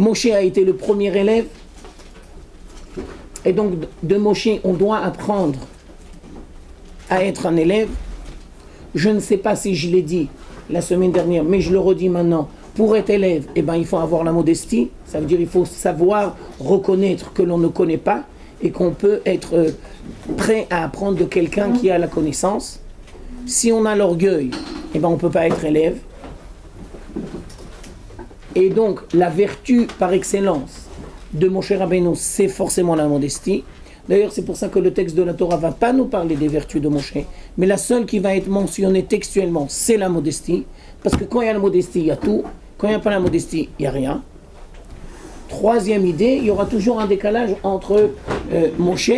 Moshe a été le premier élève. Et donc, de Moshe, on doit apprendre à être un élève. Je ne sais pas si je l'ai dit la semaine dernière, mais je le redis maintenant. Pour être élève, il faut avoir la modestie. Ça veut dire qu'il faut savoir reconnaître que l'on ne connaît pas et qu'on peut être prêt à apprendre de quelqu'un qui a la connaissance. Si on a l'orgueil, on ne peut pas être élève. Et donc, la vertu par excellence de Moshe Rabbeinu, c'est forcément la modestie. D'ailleurs, c'est pour ça que le texte de la Torah ne va pas nous parler des vertus de Moshe, mais la seule qui va être mentionnée textuellement, c'est la modestie. Parce que quand il y a la modestie, il y a tout. Quand il n'y a pas la modestie, il n'y a rien. Troisième idée, il y aura toujours un décalage entre Moshe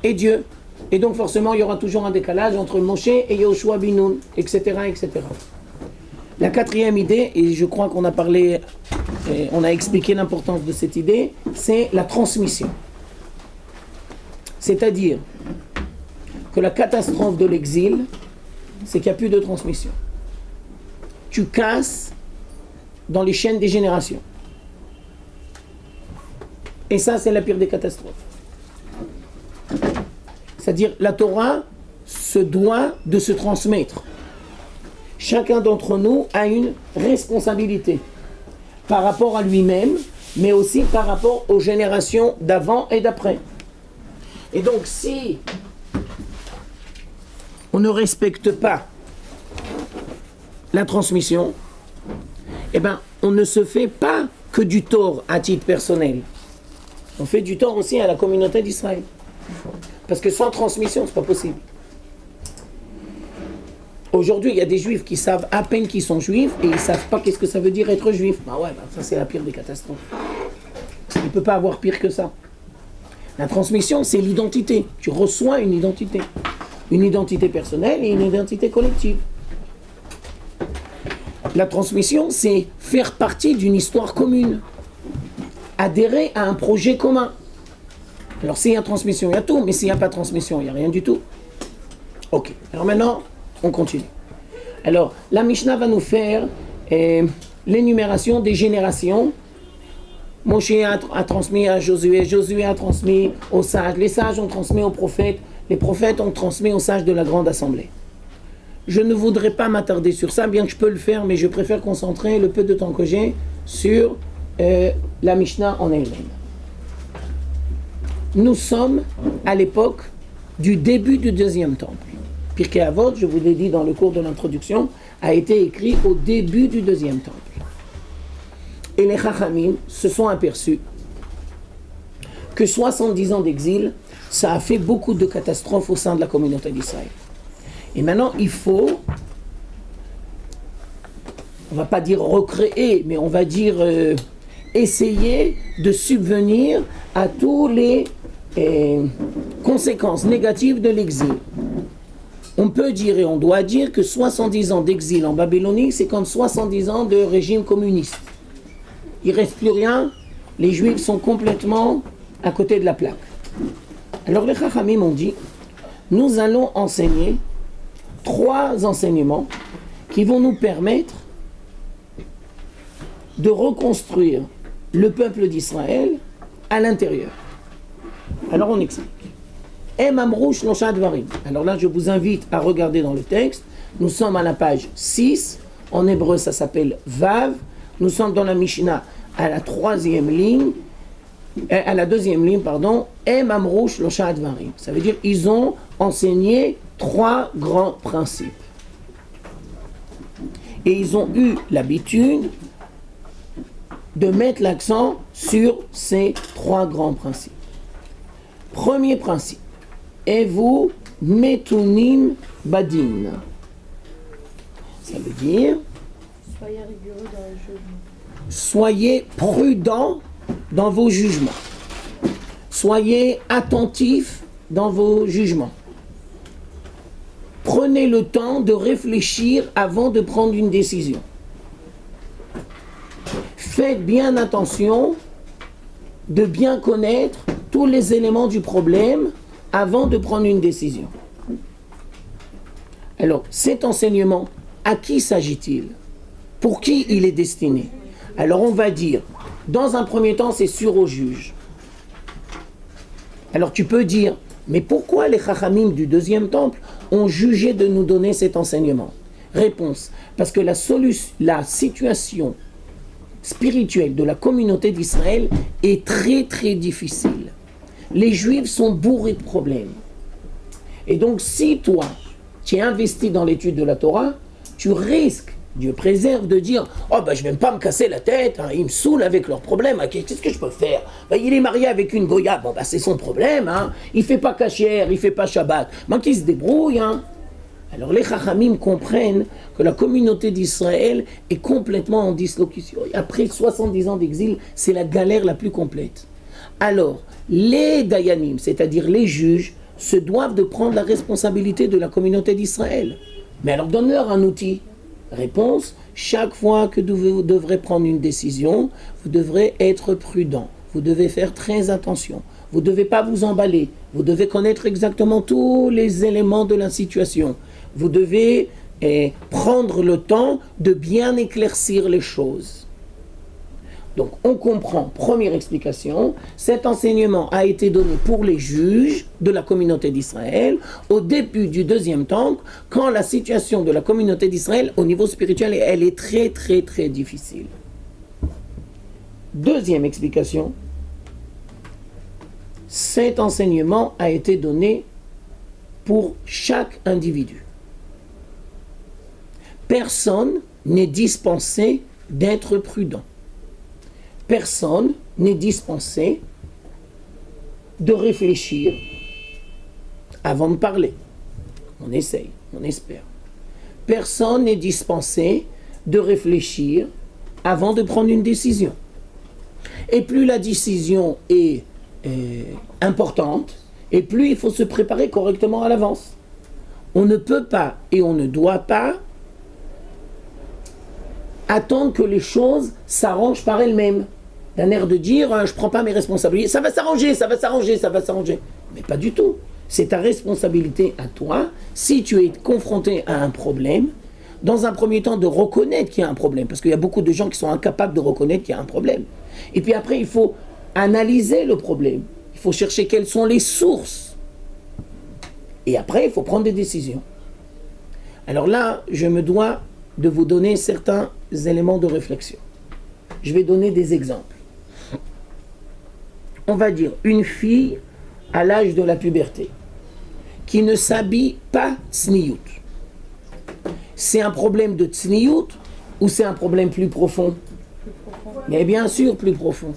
et Dieu. Et donc forcément, il y aura toujours un décalage entre Moshe et Yoshua bin Nun, etc., etc. La quatrième idée, et je crois qu'on a parlé, on a expliqué l'importance de cette idée, c'est la transmission. C'est-à-dire que la catastrophe de l'exil, c'est qu'il n'y a plus de transmission. Tu casses dans les chaînes des générations. Et ça, c'est la pire des catastrophes. C'est-à-dire, la Torah se doit de se transmettre. Chacun d'entre nous a une responsabilité par rapport à lui-même, mais aussi par rapport aux générations d'avant et d'après. Et donc, si on ne respecte pas la transmission, on ne se fait pas que du tort à titre personnel. On fait du tort aussi à la communauté d'Israël. Parce que sans transmission, c'est pas possible. Aujourd'hui, il y a des juifs qui savent à peine qu'ils sont juifs et ils ne savent pas qu'est-ce que ça veut dire être juif. Ça c'est la pire des catastrophes. Il ne peut pas avoir pire que ça. La transmission, c'est l'identité. Tu reçois une identité. Une identité personnelle et une identité collective. La transmission, c'est faire partie d'une histoire commune. Adhérer à un projet commun. Alors s'il y a transmission, il y a tout, mais s'il n'y a pas de transmission, il n'y a rien du tout. Ok, alors maintenant, on continue. Alors, la Mishnah va nous faire l'énumération des générations. Moshe a transmis à Josué, Josué a transmis aux sages, les sages ont transmis aux prophètes, les prophètes ont transmis aux sages de la grande assemblée. Je ne voudrais pas m'attarder sur ça, bien que je peux le faire, mais je préfère concentrer le peu de temps que j'ai sur la Mishnah en elle-même. Nous sommes à l'époque du début du deuxième temple. Pirkei Avot, je vous l'ai dit dans le cours de l'introduction, a été écrit au début du deuxième temple. Et les Chachamim se sont aperçus que 70 ans d'exil, ça a fait beaucoup de catastrophes au sein de la communauté d'Israël. Et maintenant, il faut, on va pas dire recréer, mais on va dire essayer de subvenir à toutes les conséquences négatives de l'exil. On peut dire et on doit dire que 70 ans d'exil en Babylonie, c'est comme 70 ans de régime communiste. Il ne reste plus rien, les Juifs sont complètement à côté de la plaque. Alors les Chachamim ont dit, nous allons enseigner 3 enseignements qui vont nous permettre de reconstruire le peuple d'Israël à l'intérieur. Alors on explique. Alors là, je vous invite à regarder dans le texte. Nous sommes à la page 6. En hébreu, ça s'appelle Vav. Nous sommes dans la Mishnah à la 3e ligne. À la 2e ligne, pardon. Ça veut dire ils ont enseigné 3 grands principes. Et ils ont eu l'habitude de mettre l'accent sur ces 3 grands principes. Premier principe. Et vous, metunim badin. Ça veut dire soyez rigoureux dans le jugement. Soyez prudents dans vos jugements. Soyez attentifs dans vos jugements. Prenez le temps de réfléchir avant de prendre une décision. Faites bien attention de bien connaître tous les éléments du problème avant de prendre une décision. Alors, cet enseignement, à qui s'agit-il? Pour qui il est destiné? Alors, on va dire, Dans un premier temps, c'est sûr au juge. Alors tu peux dire, mais pourquoi les Chachamim du deuxième temple ont jugé de nous donner cet enseignement? Réponse, parce que la situation spirituelle de la communauté d'Israël est très très difficile. Les Juifs sont bourrés de problèmes. Et donc si toi, tu es investi dans l'étude de la Torah, tu risques, Dieu préserve, de dire « Oh ben je ne vais pas me casser la tête, hein, ils me saoulent avec leurs problèmes, hein, qu'est-ce que je peux faire? Il est marié avec une goya, bon ben c'est son problème, hein, il ne fait pas kasher, il ne fait pas Shabbat, ben qu'il se débrouille. Hein. » Alors les Chachamim comprennent que la communauté d'Israël est complètement en dislocution. Après 70 ans d'exil, c'est la galère la plus complète. Alors, les Dayanim, c'est-à-dire les juges, se doivent de prendre la responsabilité de la communauté d'Israël. Mais alors donne-leur un outil. Réponse, chaque fois que vous devrez prendre une décision, vous devrez être prudent. Vous devez faire très attention. Vous ne devez pas vous emballer. Vous devez connaître exactement tous les éléments de la situation. Vous devez prendre le temps de bien éclaircir les choses. Donc on comprend, première explication, cet enseignement a été donné pour les juges de la communauté d'Israël au début du deuxième temple, quand la situation de la communauté d'Israël au niveau spirituel, elle est très très très difficile. Deuxième explication, cet enseignement a été donné pour chaque individu. Personne n'est dispensé d'être prudent. Personne n'est dispensé de réfléchir avant de parler. On essaye, on espère. Personne n'est dispensé de réfléchir avant de prendre une décision. Et plus la décision est importante, et plus il faut se préparer correctement à l'avance. On ne peut pas et on ne doit pas attendre que les choses s'arrangent par elles-mêmes. D'un air de dire, je ne prends pas mes responsabilités, ça va s'arranger, ça va s'arranger, ça va s'arranger. Mais pas du tout. C'est ta responsabilité à toi, si tu es confronté à un problème, dans un premier temps de reconnaître qu'il y a un problème, parce qu'il y a beaucoup de gens qui sont incapables de reconnaître qu'il y a un problème. Et puis après, il faut analyser le problème. Il faut chercher quelles sont les sources. Et après, il faut prendre des décisions. Alors là, je me dois de vous donner certains éléments de réflexion. Je vais donner des exemples. On va dire une fille à l'âge de la puberté qui ne s'habille pas tsniout. C'est un problème de tsniout ou c'est un problème plus profond? Mais bien sûr plus profond.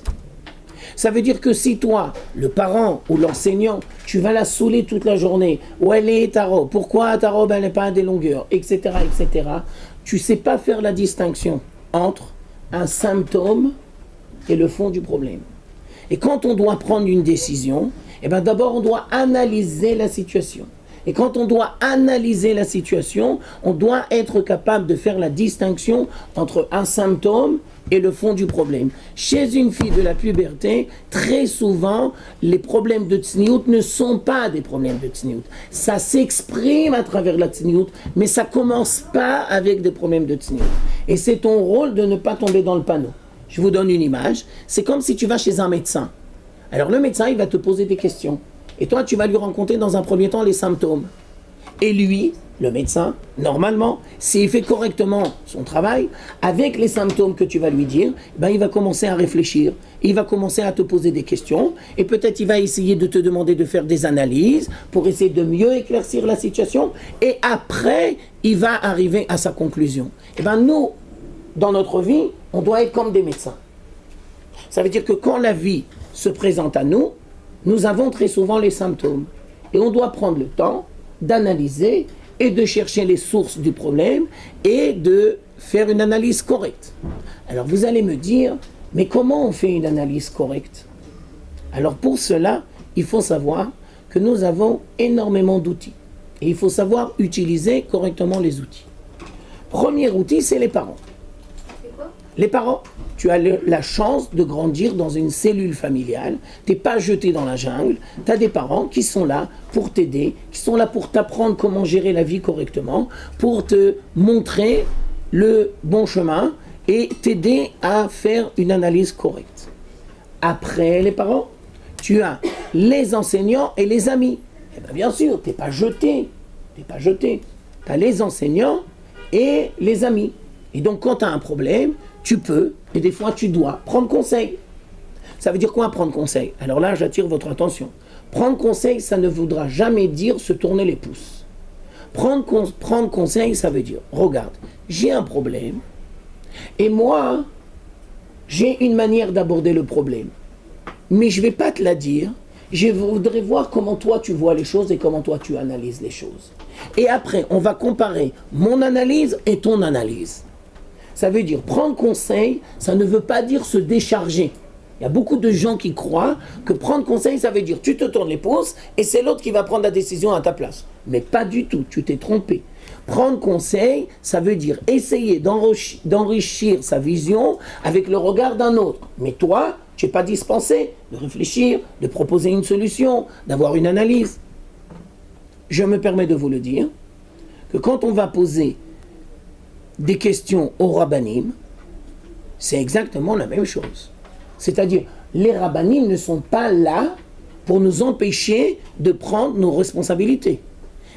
Ça veut dire que si toi, le parent ou l'enseignant, tu vas la saouler toute la journée, où elle est ta robe, pourquoi ta robe elle n'est pas à des longueurs, etc., etc., tu ne sais pas faire la distinction entre un symptôme et le fond du problème. Et quand on doit prendre une décision, eh bien d'abord on doit analyser la situation. Et quand on doit analyser la situation, on doit être capable de faire la distinction entre un symptôme et le fond du problème. Chez une fille de la puberté, très souvent, les problèmes de tsniout ne sont pas des problèmes de tsniout. Ça s'exprime à travers la tsniout, mais ça ne commence pas avec des problèmes de tsniout. Et c'est ton rôle de ne pas tomber dans le panneau. Je vous donne une image. C'est comme si tu vas chez un médecin. Alors le médecin, il va te poser des questions. Et toi, tu vas lui raconter dans un premier temps les symptômes. Et lui, le médecin, normalement, s'il fait correctement son travail, avec les symptômes que tu vas lui dire, ben, il va commencer à réfléchir, il va commencer à te poser des questions, et peut-être il va essayer de te demander de faire des analyses pour essayer de mieux éclaircir la situation, et après, il va arriver à sa conclusion. Et ben nous, dans notre vie, on doit être comme des médecins. Ça veut dire que quand la vie se présente à nous, nous avons très souvent les symptômes. Et on doit prendre le temps d'analyser et de chercher les sources du problème et de faire une analyse correcte. Alors vous allez me dire, mais comment on fait une analyse correcte? Alors pour cela, il faut savoir que nous avons énormément d'outils. Et il faut savoir utiliser correctement les outils. Premier outil, c'est les parents. Les parents, tu as la chance de grandir dans une cellule familiale, tu n'es pas jeté dans la jungle, tu as des parents qui sont là pour t'aider, qui sont là pour t'apprendre comment gérer la vie correctement, pour te montrer le bon chemin et t'aider à faire une analyse correcte. Après les parents, tu as les enseignants et les amis. Eh bien, bien sûr, tu n'es pas jeté. Tu as les enseignants et les amis. Et donc, quand tu as un problème, tu peux, et des fois tu dois, prendre conseil. Ça veut dire quoi prendre conseil? Alors là, j'attire votre attention. Prendre conseil, ça ne voudra jamais dire se tourner les pouces. Prendre conseil, ça veut dire, regarde, j'ai un problème, et moi, j'ai une manière d'aborder le problème. Mais je ne vais pas te la dire, je voudrais voir comment toi tu vois les choses et comment toi tu analyses les choses. Et après, on va comparer mon analyse et ton analyse. Ça veut dire, prendre conseil, ça ne veut pas dire se décharger. Il y a beaucoup de gens qui croient que prendre conseil, ça veut dire tu te tournes les pouces et c'est l'autre qui va prendre la décision à ta place. Mais pas du tout, tu t'es trompé. Prendre conseil, ça veut dire essayer d'enrichir sa vision avec le regard d'un autre. Mais toi, tu n'es pas dispensé de réfléchir, de proposer une solution, d'avoir une analyse. Je me permets de vous le dire, que quand on va poser des questions aux rabbanim, c'est exactement la même chose. C'est-à-dire, les rabbanim ne sont pas là pour nous empêcher de prendre nos responsabilités.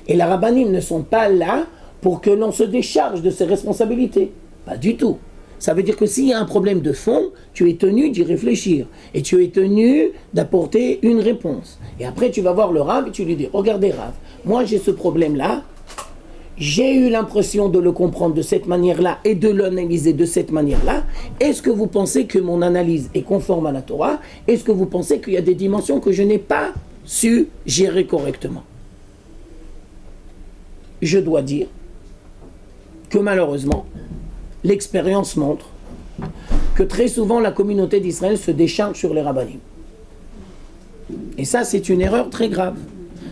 Et les rabbanim ne sont pas là pour que l'on se décharge de ses responsabilités. Pas du tout. Ça veut dire que s'il y a un problème de fond, tu es tenu d'y réfléchir. Et tu es tenu d'apporter une réponse. Et après, tu vas voir le Rav et tu lui dis, regardez Rav, moi j'ai ce problème-là, j'ai eu l'impression de le comprendre de cette manière-là et de l'analyser de cette manière-là. Est-ce que vous pensez que mon analyse est conforme à la Torah? Est-ce que vous pensez qu'il y a des dimensions que je n'ai pas su gérer correctement? Je dois dire que malheureusement, l'expérience montre que très souvent la communauté d'Israël se décharge sur les rabbanim. Et ça, c'est une erreur très grave.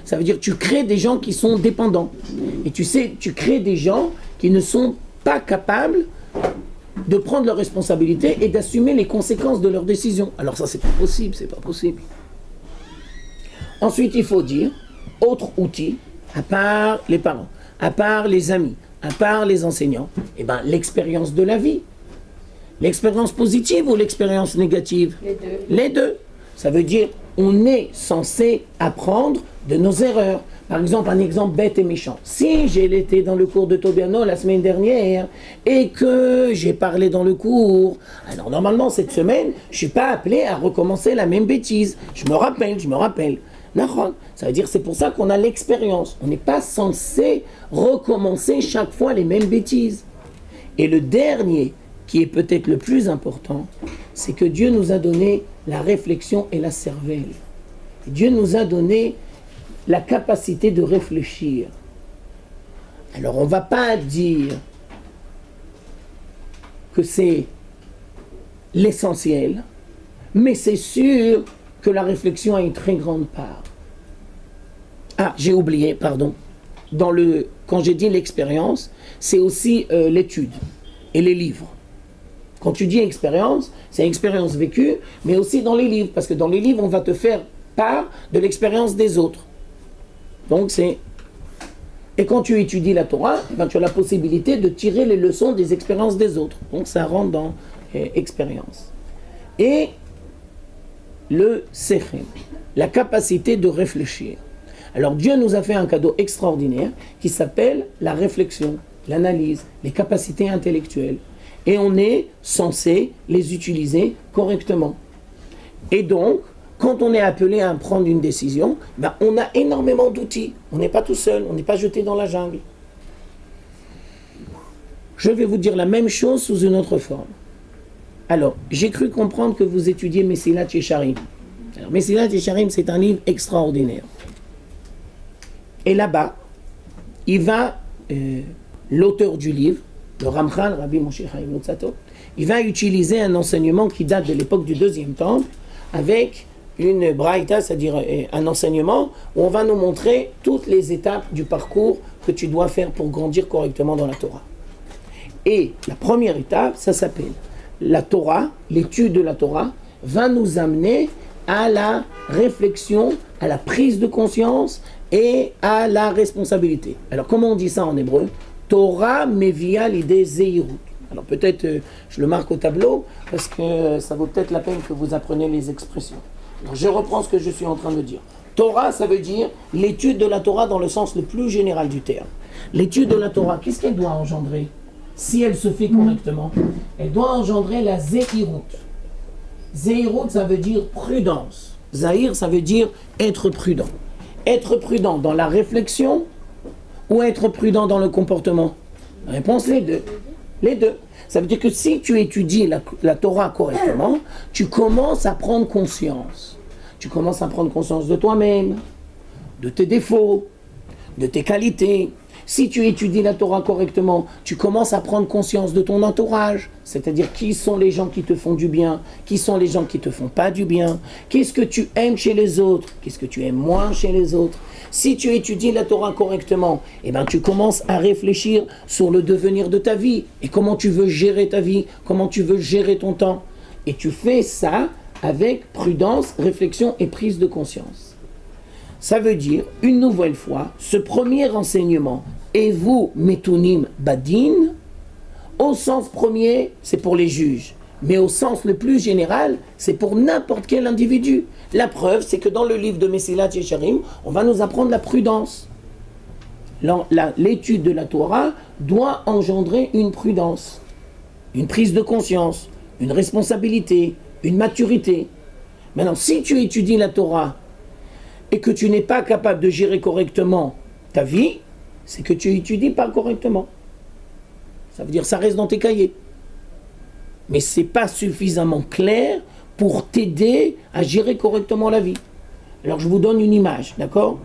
Ça veut dire que tu crées des gens qui sont dépendants. Et tu sais, tu crées des gens qui ne sont pas capables de prendre leurs responsabilités et d'assumer les conséquences de leurs décisions. Alors ça, c'est pas possible, c'est pas possible. Ensuite, il faut dire, autre outil, à part les parents, à part les amis, à part les enseignants, eh ben, l'expérience de la vie. L'expérience positive ou l'expérience négative? Les deux. Les deux. Ça veut dire, on est censé apprendre de nos erreurs. Par exemple, un exemple bête et méchant. Si j'ai été dans le cours de Tobiano la semaine dernière et que j'ai parlé dans le cours, alors normalement cette semaine, je ne suis pas appelé à recommencer la même bêtise. Je me rappelle. Ça veut dire c'est pour ça qu'on a l'expérience. On n'est pas censé recommencer chaque fois les mêmes bêtises. Et le dernier, qui est peut-être le plus important, c'est que Dieu nous a donné la réflexion et la cervelle. Dieu nous a donné la capacité de réfléchir. Alors on ne va pas dire que c'est l'essentiel, mais c'est sûr que la réflexion a une très grande part. Ah, j'ai oublié, pardon. Quand j'ai dit l'expérience, c'est aussi l'étude et les livres. Quand tu dis expérience, c'est expérience vécue, mais aussi dans les livres, parce que dans les livres, on va te faire part de l'expérience des autres. Donc c'est... Et quand tu étudies la Torah, ben, tu as la possibilité de tirer les leçons des expériences des autres. Donc ça rentre dans expérience. Et le sechem, la capacité de réfléchir. Alors Dieu nous a fait un cadeau extraordinaire qui s'appelle la réflexion, l'analyse, les capacités intellectuelles. Et on est censé les utiliser correctement. Et donc, quand on est appelé à prendre une décision, ben on a énormément d'outils. On n'est pas tout seul, on n'est pas jeté dans la jungle. Je vais vous dire la même chose sous une autre forme. Alors, j'ai cru comprendre que vous étudiez Mesilat Yesharim. Alors, Mesilat Yesharim, c'est un livre extraordinaire. Et là-bas, l'auteur du livre, le Ramchal, Rabbi Moshe Chaim Luzzatto, il va utiliser un enseignement qui date de l'époque du Deuxième Temple, avec une braïta, c'est-à-dire un enseignement où on va nous montrer toutes les étapes du parcours que tu dois faire pour grandir correctement dans la Torah. Et la première étape, ça s'appelle la Torah, l'étude de la Torah, va nous amener à la réflexion, à la prise de conscience et à la responsabilité. Alors comment on dit ça en hébreu? Torah mevia l'idée zeirut. Alors peut-être je le marque au tableau parce que ça vaut peut-être la peine que vous appreniez les expressions. Alors, je reprends ce que je suis en train de dire. Torah, ça veut dire l'étude de la Torah dans le sens le plus général du terme. L'étude de la Torah, qu'est-ce qu'elle doit engendrer? Si elle se fait correctement, elle doit engendrer la zéhirut. Zéhirut, ça veut dire prudence. Zahir, ça veut dire être prudent. Être prudent dans la réflexion ou être prudent dans le comportement? Réponse, les deux. Les deux. Ça veut dire que si tu étudies la Torah correctement, tu commences à prendre conscience. Tu commences à prendre conscience de toi-même, de tes défauts, de tes qualités. Si tu étudies la Torah correctement, tu commences à prendre conscience de ton entourage, c'est-à-dire qui sont les gens qui te font du bien, qui sont les gens qui te font pas du bien, qu'est-ce que tu aimes chez les autres, qu'est-ce que tu aimes moins chez les autres. Si tu étudies la Torah correctement, eh ben, tu commences à réfléchir sur le devenir de ta vie et comment tu veux gérer ta vie, comment tu veux gérer ton temps. Et tu fais ça avec prudence, réflexion et prise de conscience. Ça veut dire, une nouvelle fois, ce premier enseignement, et vous, Metunim Badin, au sens premier, c'est pour les juges. Mais au sens le plus général, c'est pour n'importe quel individu. La preuve, c'est que dans le livre de Mesilat Yesharim, on va nous apprendre la prudence. L'étude de la Torah doit engendrer une prudence, une prise de conscience, une responsabilité, une maturité. Maintenant, si tu étudies la Torah et que tu n'es pas capable de gérer correctement ta vie, c'est que tu étudies pas correctement. Ça veut dire ça reste dans tes cahiers. Mais ce n'est pas suffisamment clair pour t'aider à gérer correctement la vie. Alors je vous donne une image, d'accord?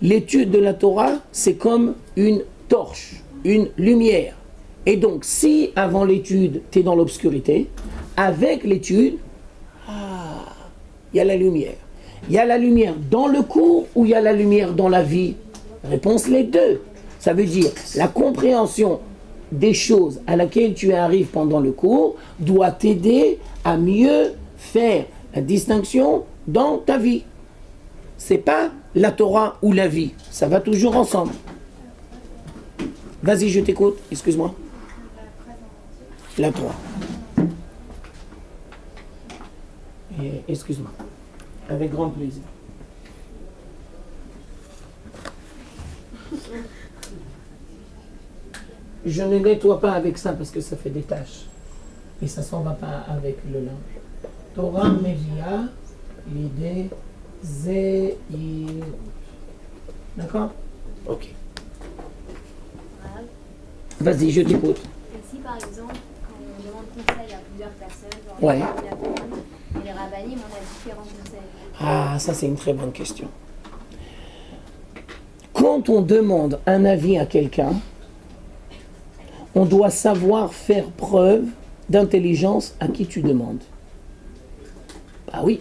L'étude de la Torah, c'est comme une torche, une lumière. Et donc, si avant l'étude, tu es dans l'obscurité, avec l'étude, il y a la lumière. Il y a la lumière dans le cours ou il y a la lumière dans la vie? Réponse, les deux. Ça veut dire la compréhension des choses à laquelle tu arrives pendant le cours doit t'aider à mieux faire la distinction dans ta vie. C'est pas la Torah ou la vie. Ça va toujours ensemble. Vas-y, je t'écoute. Excuse-moi. La 3. Excuse-moi. Avec grand plaisir. Je ne nettoie pas avec ça parce que ça fait des taches. Et ça s'en va pas avec le linge. Torah Mevia, l'idée, Zéhir. D'accord? Ok. Vas-y, je t'écoute. Et si par exemple, quand on demande conseil à plusieurs personnes, genre Ouais. et les rabbinim, on a différents conseils. Ah, ça c'est une très bonne question. Quand on demande un avis à quelqu'un, on doit savoir faire preuve d'intelligence à qui tu demandes. Ah oui,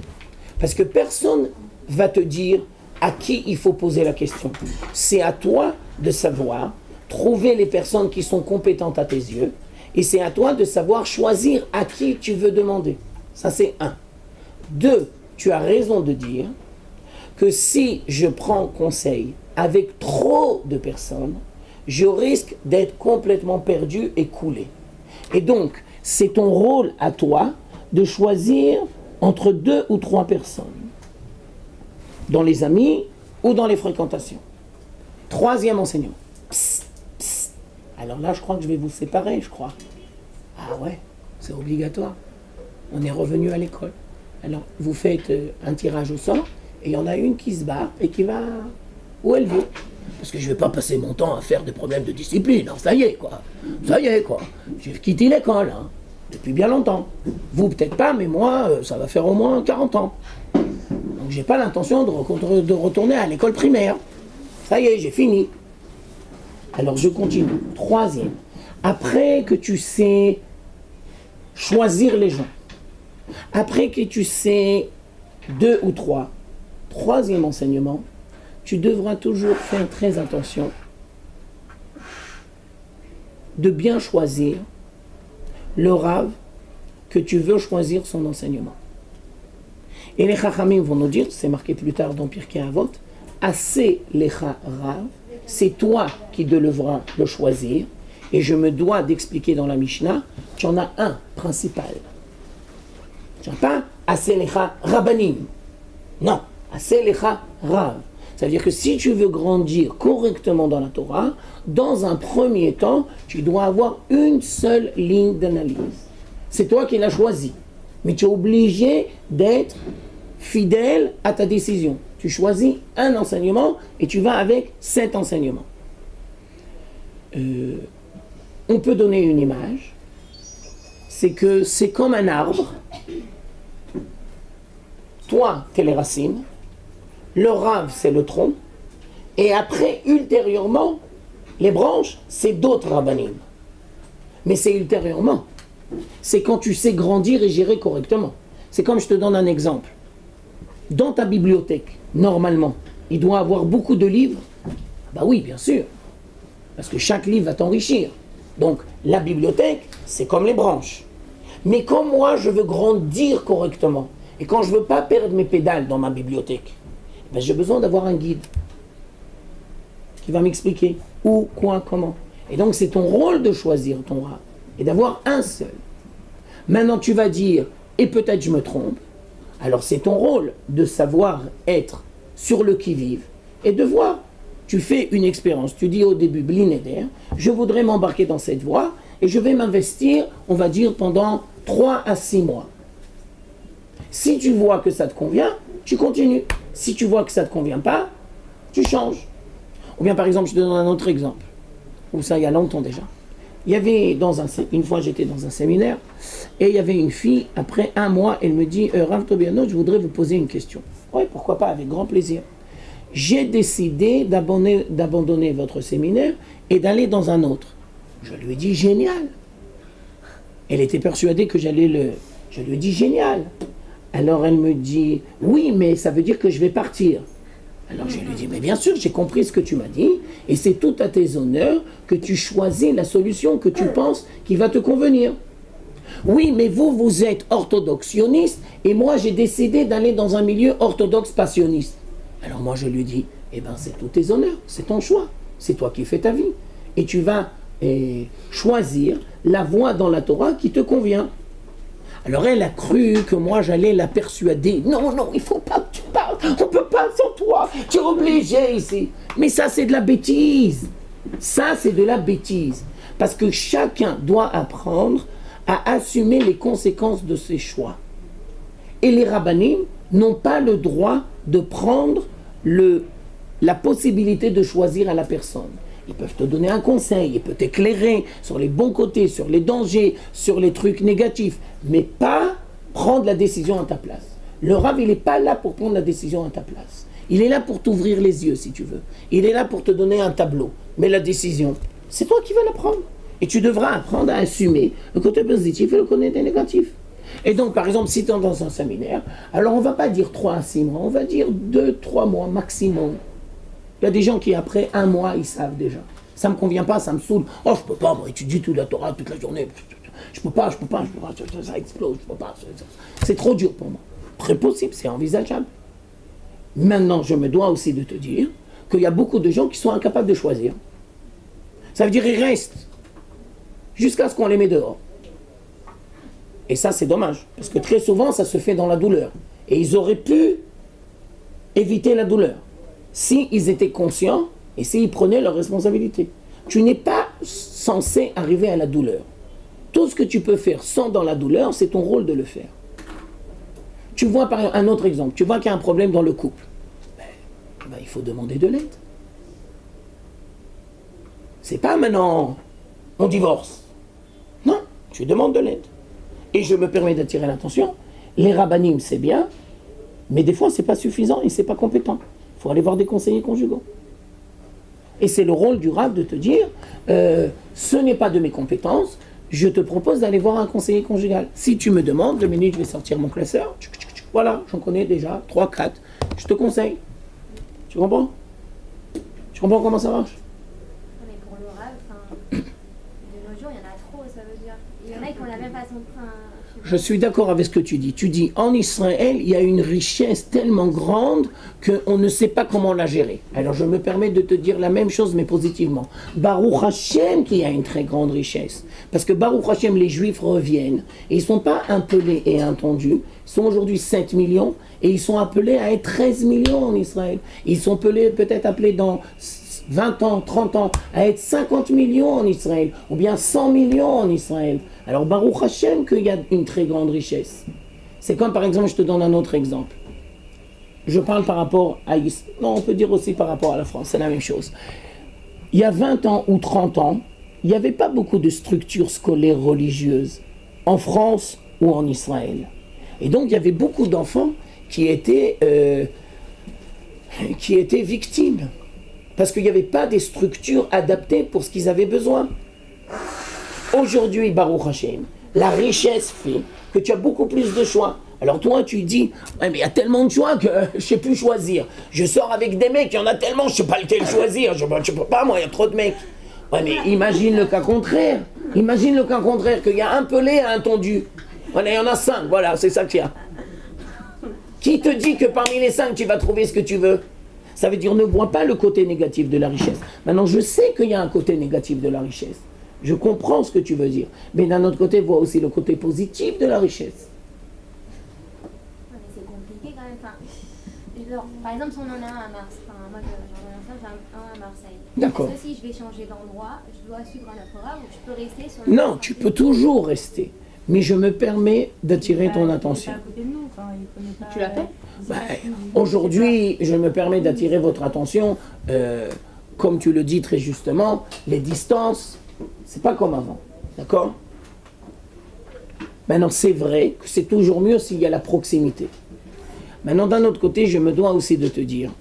parce que personne va te dire à qui il faut poser la question. C'est à toi de savoir trouver les personnes qui sont compétentes à tes yeux et c'est à toi de savoir choisir à qui tu veux demander. Ça c'est 1. 2, tu as raison de dire que si je prends conseil avec trop de personnes, je risque d'être complètement perdu et coulé. Et donc, c'est ton rôle à toi de choisir entre 2 ou 3 personnes, dans les amis ou dans les fréquentations. 3e enseignement. Psst, psst. Alors là, je crois que je vais vous séparer, je crois. Ah ouais, c'est obligatoire. On est revenu à l'école. Alors, vous faites un tirage au sort, et il y en a une qui se barre et qui va où elle veut. Parce que je ne vais pas passer mon temps à faire des problèmes de discipline. Alors, ça y est, quoi. Ça y est, quoi. J'ai quitté l'école, hein, depuis bien longtemps. Vous, peut-être pas, mais moi, ça va faire au moins 40 ans. Donc, j'ai pas l'intention de retourner à l'école primaire. Ça y est, j'ai fini. Alors, je continue. 3e. Après que tu sais choisir les gens, après que tu sais 2 ou 3, 3e enseignement, tu devras toujours faire très attention de bien choisir le Rav que tu veux choisir son enseignement. Et les Chachamim vont nous dire, c'est marqué plus tard dans Pirkei Avot, Assez lecha Rav, c'est toi qui devras le choisir, Et je me dois d'expliquer dans la Mishnah qu'il y en a un principal. Tu n'as pas Aselecha Rabbanim. Non, Aselecha Rav. Ça veut dire que si tu veux grandir correctement dans la Torah, dans un premier temps, tu dois avoir une seule ligne d'analyse. C'est toi qui l'as choisi. Mais tu es obligé d'être fidèle à ta décision. Tu choisis un enseignement et tu vas avec cet enseignement. On peut donner une image. C'est que c'est comme un arbre. Toi, tu es les racines. Le rave, c'est le tronc. Et après, ultérieurement, les branches, c'est d'autres rabbanim. Mais c'est ultérieurement. C'est quand tu sais grandir et gérer correctement. C'est comme je te donne un exemple. Dans ta bibliothèque, normalement, il doit avoir beaucoup de livres. Bah oui, bien sûr. Parce que chaque livre va t'enrichir. Donc, la bibliothèque, c'est comme les branches. Mais quand moi, je veux grandir correctement, et quand je ne veux pas perdre mes pédales dans ma bibliothèque, ben, j'ai besoin d'avoir un guide qui va m'expliquer où, quoi, comment. Et donc, c'est ton rôle de choisir ton rave et d'avoir un seul. Maintenant, tu vas dire, et peut-être je me trompe, alors c'est ton rôle de savoir être sur le qui-vive et de voir. Tu fais une expérience, tu dis au début, Blinéder, je voudrais m'embarquer dans cette voie et je vais m'investir, on va dire, pendant 3 à 6 mois. Si tu vois que ça te convient, tu continues. Si tu vois que ça ne te convient pas, tu changes. Ou bien par exemple, je te donne un autre exemple, ou ça il y a longtemps déjà. Il y avait une fois j'étais dans un séminaire, et il y avait une fille, après 1 mois, elle me dit, Rav Tobiano, je voudrais vous poser une question. Oui, pourquoi pas, avec grand plaisir. J'ai décidé d'abandonner votre séminaire et d'aller dans un autre. Je lui ai dit, génial. Elle était persuadée que j'allais le... Je lui ai dit, génial. Alors elle me dit, oui, mais ça veut dire que je vais partir. Alors je lui dis, mais bien sûr, j'ai compris ce que tu m'as dit, et c'est tout à tes honneurs que tu choisis la solution que tu penses qui va te convenir. Oui, mais vous êtes orthodoxe sioniste, et moi j'ai décidé d'aller dans un milieu orthodoxe passionniste. Alors moi je lui dis, eh bien c'est tous tes honneurs, c'est ton choix, c'est toi qui fais ta vie. Et tu vas choisir la voie dans la Torah qui te convient. Alors elle a cru que moi j'allais la persuader. Non, il ne faut pas que tu parles, on ne peut pas sans toi, tu es obligé ici. Mais ça c'est de la bêtise. Ça c'est de la bêtise. Parce que chacun doit apprendre à assumer les conséquences de ses choix. Et les rabbanim n'ont pas le droit de prendre la possibilité de choisir à la personne. Ils peuvent te donner un conseil, ils peuvent t'éclairer sur les bons côtés, sur les dangers, sur les trucs négatifs, mais pas prendre la décision à ta place. Le Rav, il n'est pas là pour prendre la décision à ta place. Il est là pour t'ouvrir les yeux, si tu veux. Il est là pour te donner un tableau. Mais la décision, c'est toi qui vas la prendre. Et tu devras apprendre à assumer le côté positif et le côté négatif. Et donc, par exemple, si tu es dans un séminaire, alors on ne va pas dire 3 à 6 mois, on va dire 2-3 mois maximum. Il y a des gens qui, après 1 mois, ils savent déjà. Ça ne me convient pas, ça me saoule. Oh, je ne peux pas, moi, étudier toute la Torah toute la journée. Je peux pas, ça explose, je peux pas. C'est trop dur pour moi. Très possible, c'est envisageable. Maintenant, je me dois aussi de te dire qu'il y a beaucoup de gens qui sont incapables de choisir. Ça veut dire qu'ils restent jusqu'à ce qu'on les met dehors. Et ça, c'est dommage, parce que très souvent, ça se fait dans la douleur. Et ils auraient pu éviter la douleur s'ils étaient conscients et s'ils prenaient leurs responsabilités. Tu n'es pas censé arriver à la douleur. Tout ce que tu peux faire sans dans la douleur, c'est ton rôle de le faire. Tu vois, par exemple, un autre exemple, tu vois qu'il y a un problème dans le couple. Il faut demander de l'aide. C'est pas maintenant, on divorce. Non, tu demandes de l'aide. Et je me permets d'attirer l'attention, les rabbanim, c'est bien, mais des fois, c'est pas suffisant et c'est pas compétent. Il faut aller voir des conseillers conjugaux. Et c'est le rôle du rab de te dire, ce n'est pas de mes compétences, je te propose d'aller voir un conseiller conjugal. Si tu me demandes, 2 minutes, je vais sortir mon classeur, voilà, j'en connais déjà 3, 4, je te conseille. Tu comprends? Tu comprends comment ça marche? Mais pour le rab, de nos jours, il y en a trop, ça veut dire. Il y en a qui ont la même façon de... Je suis d'accord avec ce que tu dis. Tu dis, en Israël, il y a une richesse tellement grande qu'on ne sait pas comment la gérer. Alors je me permets de te dire la même chose, mais positivement. Baruch Hashem qu'il y a une très grande richesse. Parce que Baruch Hashem, les Juifs reviennent. Et ils ne sont pas appelés et entendus. Ils sont aujourd'hui 7 millions. Et ils sont appelés à être 13 millions en Israël. Ils sont peut-être appelés dans 20 ans, 30 ans, à être 50 millions en Israël, ou bien 100 millions en Israël. Alors Baruch Hashem qu'il y a une très grande richesse. C'est comme par exemple, je te donne un autre exemple. Je parle par rapport à Israël. Non, on peut dire aussi par rapport à la France, c'est la même chose. Il y a 20 ans ou 30 ans, il n'y avait pas beaucoup de structures scolaires religieuses en France ou en Israël. Et donc il y avait beaucoup d'enfants qui étaient victimes. Parce qu'il n'y avait pas des structures adaptées pour ce qu'ils avaient besoin. Aujourd'hui, Baruch Hashem, la richesse fait que tu as beaucoup plus de choix. Alors toi, tu dis, ouais, mais il y a tellement de choix que je ne sais plus choisir. Je sors avec des mecs, il y en a tellement, je ne sais pas lequel choisir. Je ne peux pas, moi, il y a trop de mecs. Ouais, mais imagine le cas contraire. Imagine le cas contraire, qu'il y a un pelé et un tondu. Voilà, il y en a 5, voilà, c'est ça qu'il y a. Qui te dit que parmi les 5, tu vas trouver ce que tu veux? Ça veut dire, ne vois pas le côté négatif de la richesse. Maintenant, je sais qu'il y a un côté négatif de la richesse. Je comprends ce que tu veux dire. Mais d'un autre côté, vois aussi le côté positif de la richesse. Ouais, mais c'est compliqué quand même. Enfin, genre, par exemple, si on en a un à Marseille, enfin, moi j'ai un à Marseille. D'accord. Est-ce que si je vais changer d'endroit, je dois suivre un autre programme ou je peux rester sur le Non, programme? tu peux toujours rester. Mais je me permets d'attirer ton attention. Il est pas à côté de nous, enfin, il connaît pas. Tu l'as fait? Aujourd'hui, je me permets d'attirer votre attention. Comme tu le dis très justement, les distances, c'est pas comme avant. D'accord? Maintenant, c'est vrai que c'est toujours mieux s'il y a la proximité. Maintenant, d'un autre côté, je me dois aussi de te dire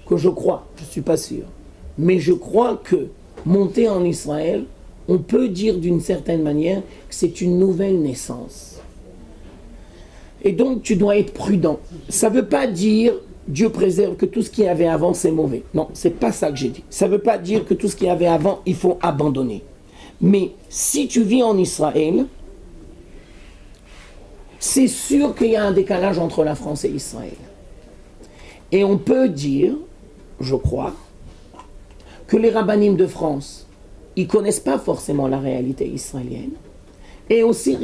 que je crois, je ne suis pas sûr, mais je crois que monter en Israël, on peut dire d'une certaine manière que c'est une nouvelle naissance. Et donc, tu dois être prudent. Ça ne veut pas dire, Dieu préserve, que tout ce qu'il y avait avant, c'est mauvais. Non, c'est pas ça que j'ai dit. Ça ne veut pas dire que tout ce qu'il y avait avant, il faut abandonner. Mais si tu vis en Israël, c'est sûr qu'il y a un décalage entre la France et Israël. Et on peut dire, je crois, que les rabbinim de France, ils ne connaissent pas forcément la réalité israélienne. Et aussi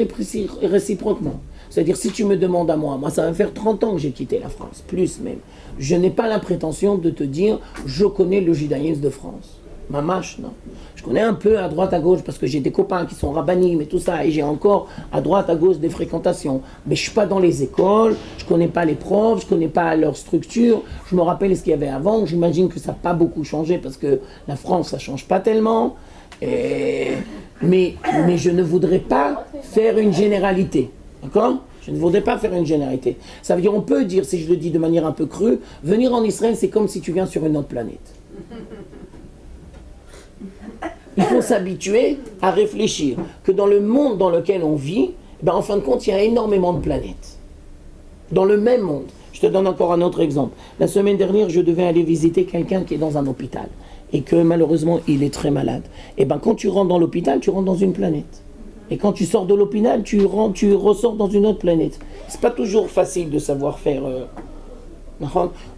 réciproquement. C'est-à-dire, si tu me demandes à moi, ça va faire 30 ans que j'ai quitté la France, plus même. Je n'ai pas la prétention de te dire, je connais le judaïsme de France. Mamache, non. Je connais un peu à droite, à gauche, parce que j'ai des copains qui sont rabbinim et tout ça, et j'ai encore à droite, à gauche des fréquentations. Mais je ne suis pas dans les écoles, je ne connais pas les profs, je ne connais pas leur structure, je me rappelle ce qu'il y avait avant, j'imagine que ça n'a pas beaucoup changé, parce que la France, ça ne change pas tellement. Mais je ne voudrais pas faire une généralité. D'accord? Je ne voudrais pas faire une généralité. Ça veut dire, on peut dire, si je le dis de manière un peu crue, venir en Israël, c'est comme si tu viens sur une autre planète. Il faut s'habituer à réfléchir que dans le monde dans lequel on vit, en fin de compte, il y a énormément de planètes. Dans le même monde. Je te donne encore un autre exemple. La semaine dernière, je devais aller visiter quelqu'un qui est dans un hôpital et que malheureusement, il est très malade. Quand tu rentres dans l'hôpital, tu rentres dans une planète. Et quand tu sors de l'hôpital, tu ressors dans une autre planète. C'est pas toujours facile de savoir faire.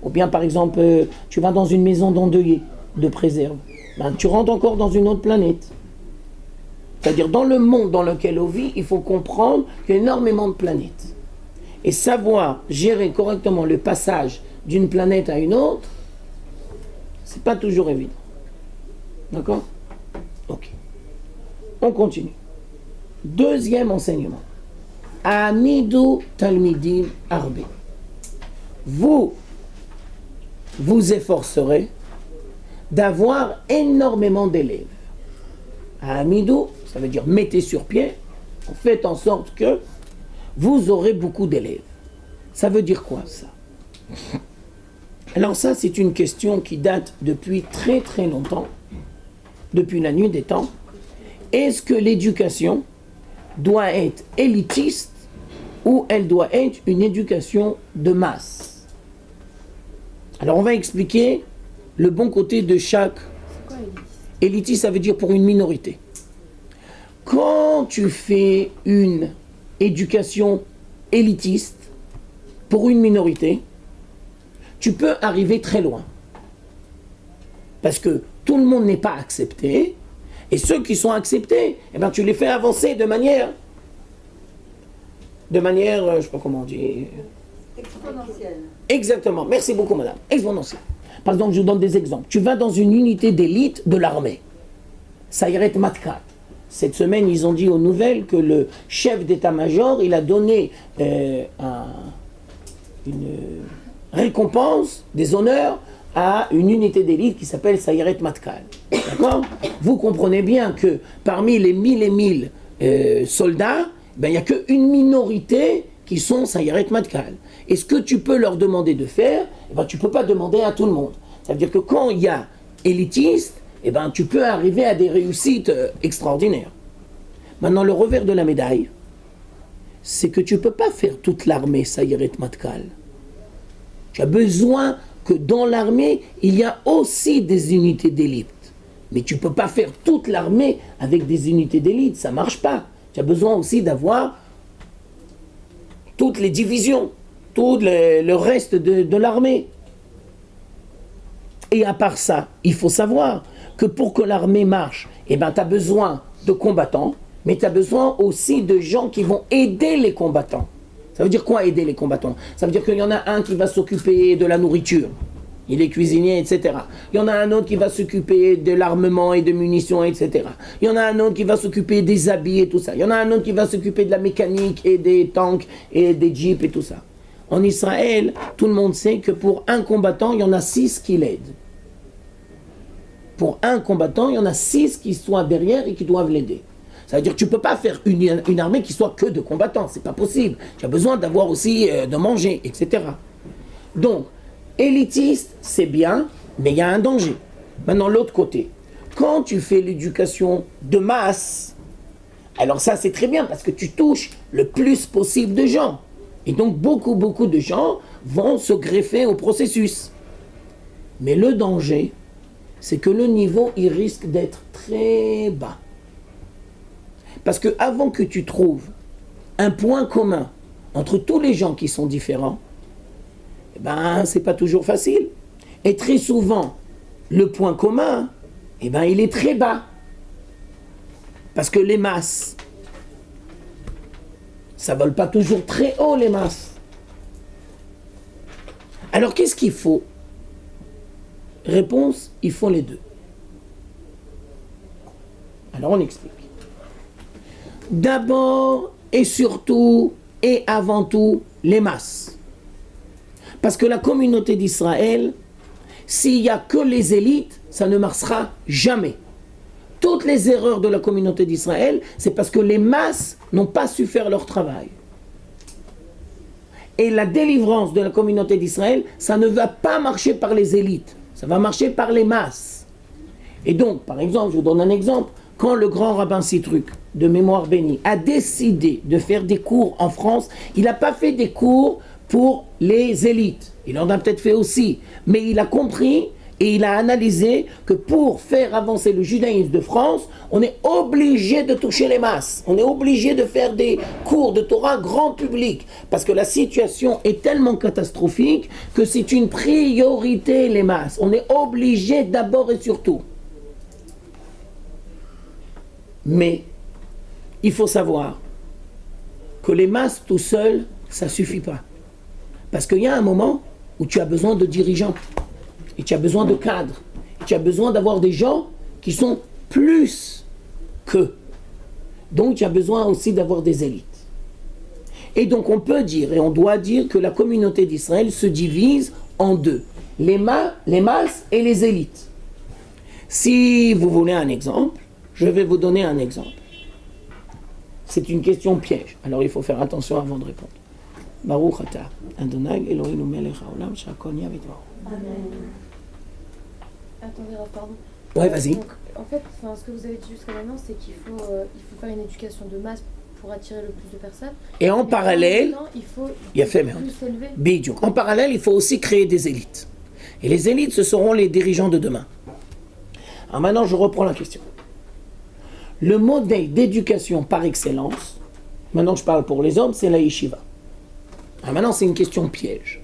Ou bien par exemple, tu vas dans une maison d'endeuillés, de préserve. Tu rentres encore dans une autre planète. C'est-à-dire, dans le monde dans lequel on vit, il faut comprendre qu'il y a énormément de planètes. Et savoir gérer correctement le passage d'une planète à une autre, c'est pas toujours évident. D'accord? Ok. On continue. Deuxième enseignement. Amidou talmidim arbe. Vous efforcerez d'avoir énormément d'élèves. Amidou, ça veut dire mettez sur pied, faites en sorte que vous aurez beaucoup d'élèves. Ça veut dire quoi ça? Alors ça, c'est une question qui date depuis très très longtemps, depuis la nuit des temps. Est-ce que l'éducation doit être élitiste ou elle doit être une éducation de masse? Alors on va expliquer le bon côté de chaque. C'est quoi, Élise? Élitiste, ça veut dire pour une minorité. quand tu fais une éducation élitiste pour une minorité, tu peux arriver très loin. Parce que tout le monde n'est pas accepté, et ceux qui sont acceptés, eh ben, tu les fais avancer de manière, je ne sais pas comment on dit. Exponentielle. Exactement, merci beaucoup madame. Exponentielle. Par exemple, je vous donne des exemples. Tu vas dans une unité d'élite de l'armée, Sayeret Matkal. Cette semaine, ils ont dit aux nouvelles que le chef d'état-major, il a donné une récompense, des honneurs, à une unité d'élite qui s'appelle Sayeret Matkal. D'accord? Vous comprenez bien que parmi les 1000 et 1000 soldats, ben, il n'y a qu'une minorité qui sont Sayeret Matkal. Et ce que tu peux leur demander de faire, eh ben, tu ne peux pas demander à tout le monde. Ça veut dire que quand il y a élitiste, eh ben, tu peux arriver à des réussites extraordinaires. Maintenant, le revers de la médaille, c'est que tu ne peux pas faire toute l'armée Sayeret Matkal. Tu as besoin que dans l'armée, il y a aussi des unités d'élite. Mais tu ne peux pas faire toute l'armée avec des unités d'élite, ça ne marche pas. Tu as besoin aussi d'avoir toutes les divisions, tout le reste de l'armée. Et à part ça, il faut savoir que pour que l'armée marche, eh ben, tu as besoin de combattants, mais tu as besoin aussi de gens qui vont aider les combattants. Ça veut dire quoi aider les combattants? Ça veut dire qu'il y en a un qui va s'occuper de la nourriture, il est cuisinier, etc. Il y en a un autre qui va s'occuper de l'armement et de munitions, etc. Il y en a un autre qui va s'occuper des habits et tout ça. Il y en a un autre qui va s'occuper de la mécanique et des tanks et des jeeps et tout ça. En Israël, tout le monde sait que pour un combattant, il y en a 6 qui l'aident. Pour un combattant, il y en a 6 qui sont derrière et qui doivent l'aider. Ça veut dire que tu ne peux pas faire une armée qui soit que de combattants, c'est pas possible. Tu as besoin d'avoir aussi de manger, etc. Donc, élitiste, c'est bien, mais il y a un danger. Maintenant, l'autre côté, quand tu fais l'éducation de masse, alors ça c'est très bien parce que tu touches le plus possible de gens. Et donc beaucoup de gens vont se greffer au processus. Mais le danger, c'est que le niveau, il risque d'être très bas. Parce que avant que tu trouves un point commun entre tous les gens qui sont différents, eh ben, c'est pas toujours facile. Et très souvent, le point commun, eh ben, il est très bas. Parce que les masses, ça vole pas toujours très haut, les masses. Alors, qu'est-ce qu'il faut? Réponse, il faut les deux. Alors, on explique. D'abord et surtout et avant tout, les masses. Parce que la communauté d'Israël, s'il n'y a que les élites, ça ne marchera jamais. Toutes les erreurs de la communauté d'Israël, c'est parce que les masses n'ont pas su faire leur travail. Et la délivrance de la communauté d'Israël, ça ne va pas marcher par les élites, ça va marcher par les masses. Et donc, par exemple, je vous donne un exemple, quand le grand rabbin Citruc, de mémoire bénie, a décidé de faire des cours en France, il n'a pas fait des cours pour les élites. Il en a peut-être fait aussi, mais il a compris et il a analysé que pour faire avancer le judaïsme de France, on est obligé de toucher les masses. On est obligé de faire des cours de Torah grand public, parce que la situation est tellement catastrophique que c'est une priorité, les masses. On est obligé d'abord et surtout. Mais il faut savoir que les masses tout seuls, ça ne suffit pas. Parce qu'il y a un moment où tu as besoin de dirigeants, et tu as besoin de cadres, et tu as besoin d'avoir des gens qui sont plus qu'eux. Donc tu as besoin aussi d'avoir des élites. Et donc on peut dire, et on doit dire que la communauté d'Israël se divise en deux. Les masses et les élites. Si vous voulez un exemple, je vais vous donner un exemple. C'est une question piège, alors il faut faire attention avant de répondre. Baruch atah Adonai Eloheinu melech haolam she'akol nהיה b'dvaro. Amen. Attendez, pardon. Ouais, vas-y. Donc, en fait, ce que vous avez dit jusqu'à maintenant, c'est qu'il faut faire une éducation de masse pour attirer le plus de personnes. Et en parallèle, maintenant, il faut plus s'élever. Bidjouk. En parallèle, il faut aussi créer des élites. Et les élites, ce seront les dirigeants de demain. Alors maintenant, je reprends la question. Le modèle d'éducation par excellence, maintenant je parle pour les hommes, c'est la yeshiva. Alors maintenant c'est une question piège.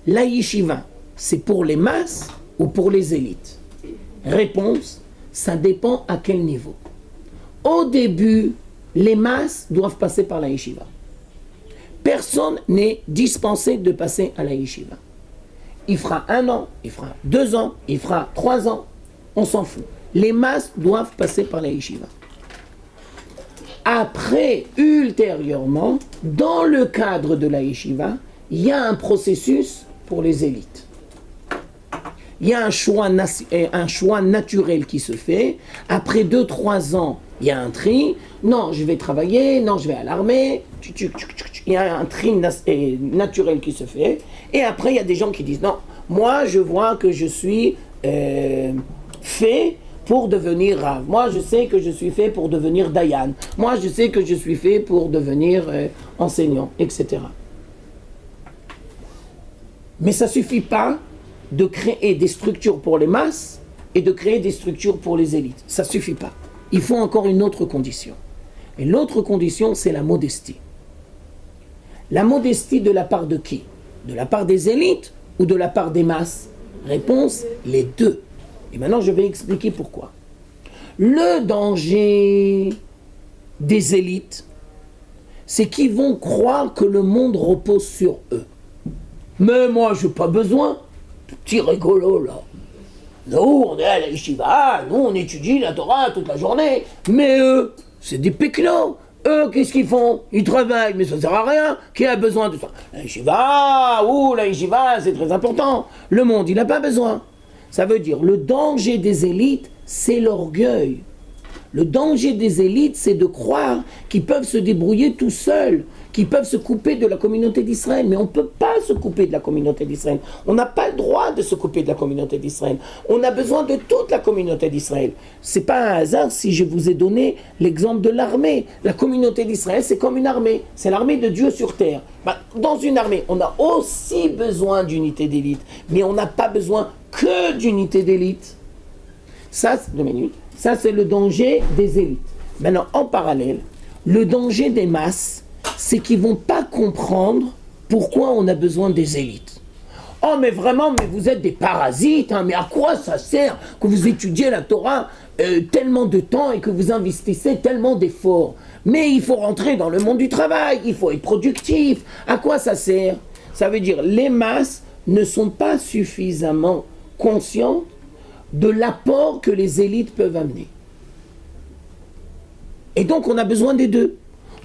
La yeshiva, c'est pour les masses ou pour les élites? Réponse, ça dépend à quel niveau. Au début, les masses doivent passer par la yeshiva. Personne n'est dispensé de passer à la yeshiva. Il fera 1 an, il fera 2 ans, il fera 3 ans, on s'en fout. Les masses doivent passer par la yeshiva. Après, ultérieurement, dans le cadre de la yeshiva, il y a un processus pour les élites. Il y a un choix naturel qui se fait. Après 2-3 ans, il y a un tri. Non, je vais travailler. Non, je vais à l'armée. Il y a un tri naturel qui se fait. Et après, il y a des gens qui disent, non, moi, je vois que je suis fait pour devenir Rav. Moi, je sais que je suis fait pour devenir Dayan. Moi, je sais que je suis fait pour devenir enseignant, etc. Mais ça ne suffit pas de créer des structures pour les masses et de créer des structures pour les élites. Ça ne suffit pas. Il faut encore une autre condition. Et l'autre condition, c'est la modestie. La modestie de la part de qui? De la part des élites ou de la part des masses? Réponse, les deux. Et maintenant, je vais expliquer pourquoi. Le danger des élites, c'est qu'ils vont croire que le monde repose sur eux. Mais moi, je n'ai pas besoin. Petit rigolo, là. Nous, on est à la yeshiva, nous, on étudie la Torah toute la journée. Mais eux, c'est des péclos. Eux, qu'est-ce qu'ils font? Ils travaillent, mais ça ne sert à rien. Qui a besoin de ça? La yeshiva, c'est très important. Le monde, il n'a pas besoin. Ça veut dire, le danger des élites, c'est l'orgueil. Le danger des élites, c'est de croire qu'ils peuvent se débrouiller tout seuls, qu'ils peuvent se couper de la communauté d'Israël. Mais on ne peut pas se couper de la communauté d'Israël. On n'a pas le droit de se couper de la communauté d'Israël. On a besoin de toute la communauté d'Israël. Ce n'est pas un hasard si je vous ai donné l'exemple de l'armée. La communauté d'Israël, c'est comme une armée. C'est l'armée de Dieu sur terre. Dans une armée, on a aussi besoin d'unité d'élite. Mais on n'a pas besoin que d'unité d'élite. Ça, 2 minutes. Ça, c'est le danger des élites. Maintenant, en parallèle, le danger des masses, c'est qu'ils ne vont pas comprendre pourquoi on a besoin des élites. Oh, mais vraiment, mais vous êtes des parasites, hein, mais à quoi ça sert que vous étudiez la Torah tellement de temps et que vous investissez tellement d'efforts? Mais il faut rentrer dans le monde du travail, il faut être productif. À quoi ça sert? Ça veut dire les masses ne sont pas suffisamment conscientes de l'apport que les élites peuvent amener. Et donc on a besoin des deux.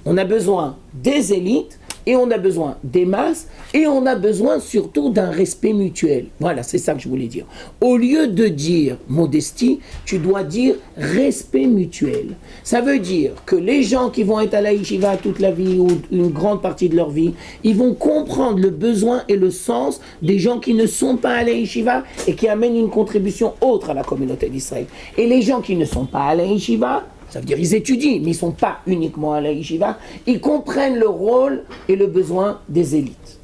On a besoin des élites et on a besoin des masses et on a besoin surtout d'un respect mutuel. Voilà, c'est ça que je voulais dire. Au lieu de dire modestie, tu dois dire respect mutuel. Ça veut dire que les gens qui vont être à la yeshiva toute la vie ou une grande partie de leur vie, ils vont comprendre le besoin et le sens des gens qui ne sont pas à la yeshiva et qui amènent une contribution autre à la communauté d'Israël. Et les gens qui ne sont pas à la yeshiva, ça veut dire qu'ils étudient, mais ils ne sont pas uniquement à la yeshiva. Ils comprennent le rôle et le besoin des élites.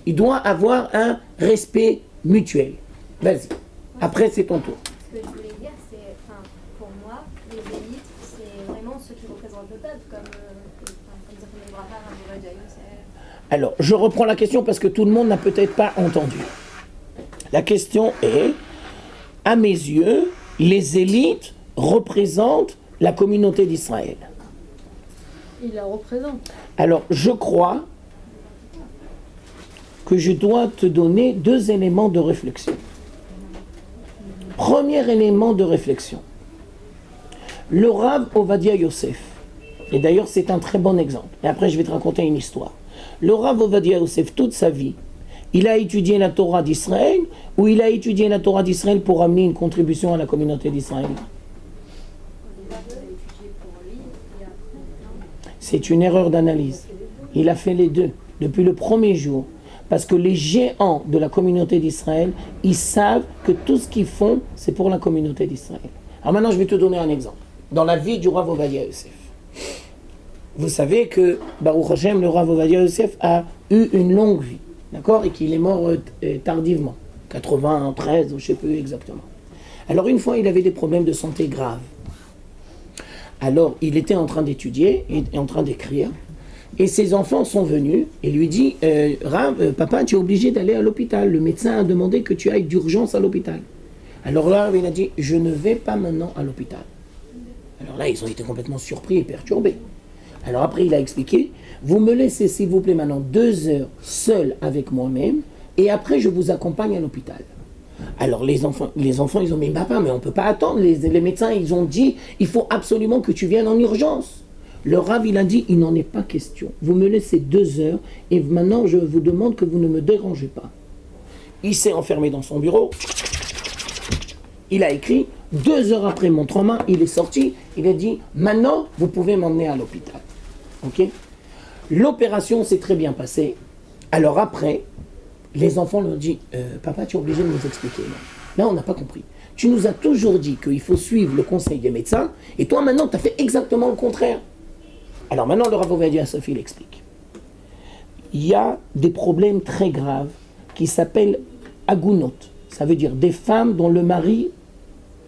Il doit avoir un respect mutuel. Vas-y. Après, c'est ton tour. Ce que je voulais dire, c'est, pour moi, les élites, c'est vraiment ceux qui représentent le peuple, comme Zachary Abraham, Avodia Yosef. Alors, je reprends la question parce que tout le monde n'a peut-être pas entendu. La question est, à mes yeux, les élites représentent la communauté d'Israël. Il la représente. Alors, je crois que je dois te donner 2 éléments de réflexion. Premier élément de réflexion. Le Rav Ovadia Yosef, et d'ailleurs c'est un très bon exemple, et après je vais te raconter une histoire. Le Rav Ovadia Yosef, toute sa vie, il a étudié la Torah d'Israël ou il a étudié la Torah d'Israël pour amener une contribution à la communauté d'Israël? C'est une erreur d'analyse. Il a fait les deux, depuis le premier jour. Parce que les géants de la communauté d'Israël, ils savent que tout ce qu'ils font, c'est pour la communauté d'Israël. Alors maintenant, je vais te donner un exemple. Dans la vie du Rav Ovadia Yosef. Vous savez que Baruch Hashem, le Rav Ovadia Yosef, a eu une longue vie. D'accord? Et qu'il est mort tardivement. 93, je ne sais plus exactement. Alors une fois, il avait des problèmes de santé graves. Alors, il était en train d'étudier et en train d'écrire. Et ses enfants sont venus et lui dit Rav, papa, tu es obligé d'aller à l'hôpital. Le médecin a demandé que tu ailles d'urgence à l'hôpital. Alors là, il a dit je ne vais pas maintenant à l'hôpital. Alors là, ils ont été complètement surpris et perturbés. Alors après, il a expliqué vous me laissez s'il vous plaît maintenant 2 heures seul avec moi-même et après je vous accompagne à l'hôpital. Alors les enfants ils ont dit papa, mais on ne peut pas attendre. Les médecins, ils ont dit il faut absolument que tu viennes en urgence. Le Rav, il a dit, il n'en est pas question. Vous me laissez 2 heures et maintenant je vous demande que vous ne me dérangez pas. Il s'est enfermé dans son bureau. Il a écrit. 2 heures après, montre en main, il est sorti. Il a dit, maintenant, vous pouvez m'emmener à l'hôpital. Ok ? L'opération s'est très bien passée. Alors après, les enfants lui ont dit, papa, tu es obligé de nous expliquer. Là, on n'a pas compris. Tu nous as toujours dit qu'il faut suivre le conseil des médecins et toi, maintenant, tu as fait exactement le contraire. Alors maintenant, le Rav Ovadia Yosef, il explique. Il y a des problèmes très graves qui s'appellent agunot. Ça veut dire des femmes dont le mari,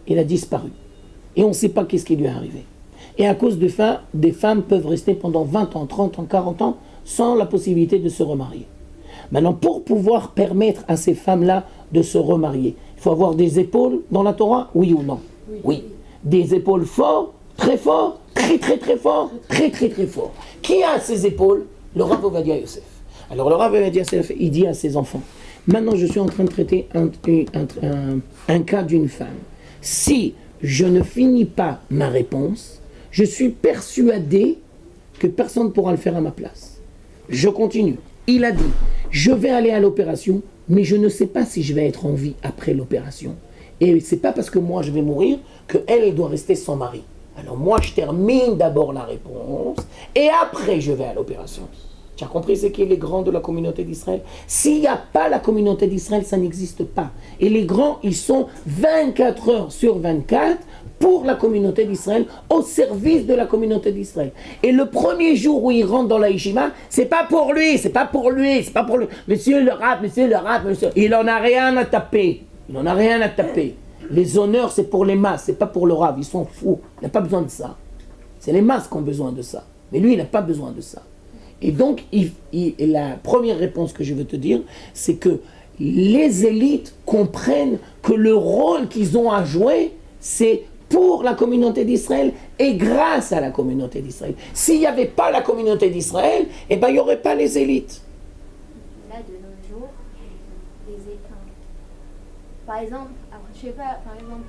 il a disparu. Et on ne sait pas qu'est-ce qui lui est arrivé. Et à cause de ça, des femmes peuvent rester pendant 20 ans, 30 ans, 40 ans sans la possibilité de se remarier. Maintenant, pour pouvoir permettre à ces femmes-là de se remarier, il faut avoir des épaules dans la Torah, oui ou non ? Oui. Des épaules fortes, très fortes, très très très fort, très très très fort. Qui a ces épaules ? Le Rav Ovadia Yosef. Alors le Rav Ovadia Yosef, il dit à ses enfants, maintenant je suis en train de traiter un cas d'une femme. Si je ne finis pas ma réponse, je suis persuadé que personne ne pourra le faire à ma place. Je continue. Il a dit, je vais aller à l'opération, mais je ne sais pas si je vais être en vie après l'opération. Et c'est pas parce que moi je vais mourir qu'elle doit rester sans mari. Alors moi, je termine d'abord la réponse et après, je vais à l'opération. Tu as compris ce qui est les grands de la communauté d'Israël ? S'il n'y a pas la communauté d'Israël, ça n'existe pas. Et les grands, ils sont 24 heures sur 24 pour la communauté d'Israël, au service de la communauté d'Israël. Et le premier jour où il rentre dans la yeshiva, c'est pas pour lui. Monsieur le Rav, il en a rien à taper. Les honneurs, c'est pour les masses, c'est pas pour le Rav. Ils sont fous. Il n'a pas besoin de ça. C'est les masses qui ont besoin de ça. Mais lui, il n'a pas besoin de ça. Et donc, la première réponse que je veux te dire, c'est que les élites comprennent que le rôle qu'ils ont à jouer, c'est pour la communauté d'Israël et grâce à la communauté d'Israël. S'il n'y avait pas la communauté d'Israël, eh ben, il n'y aurait pas les élites. Là, de nos jours, les écoles. Par exemple, je sais pas, par exemple,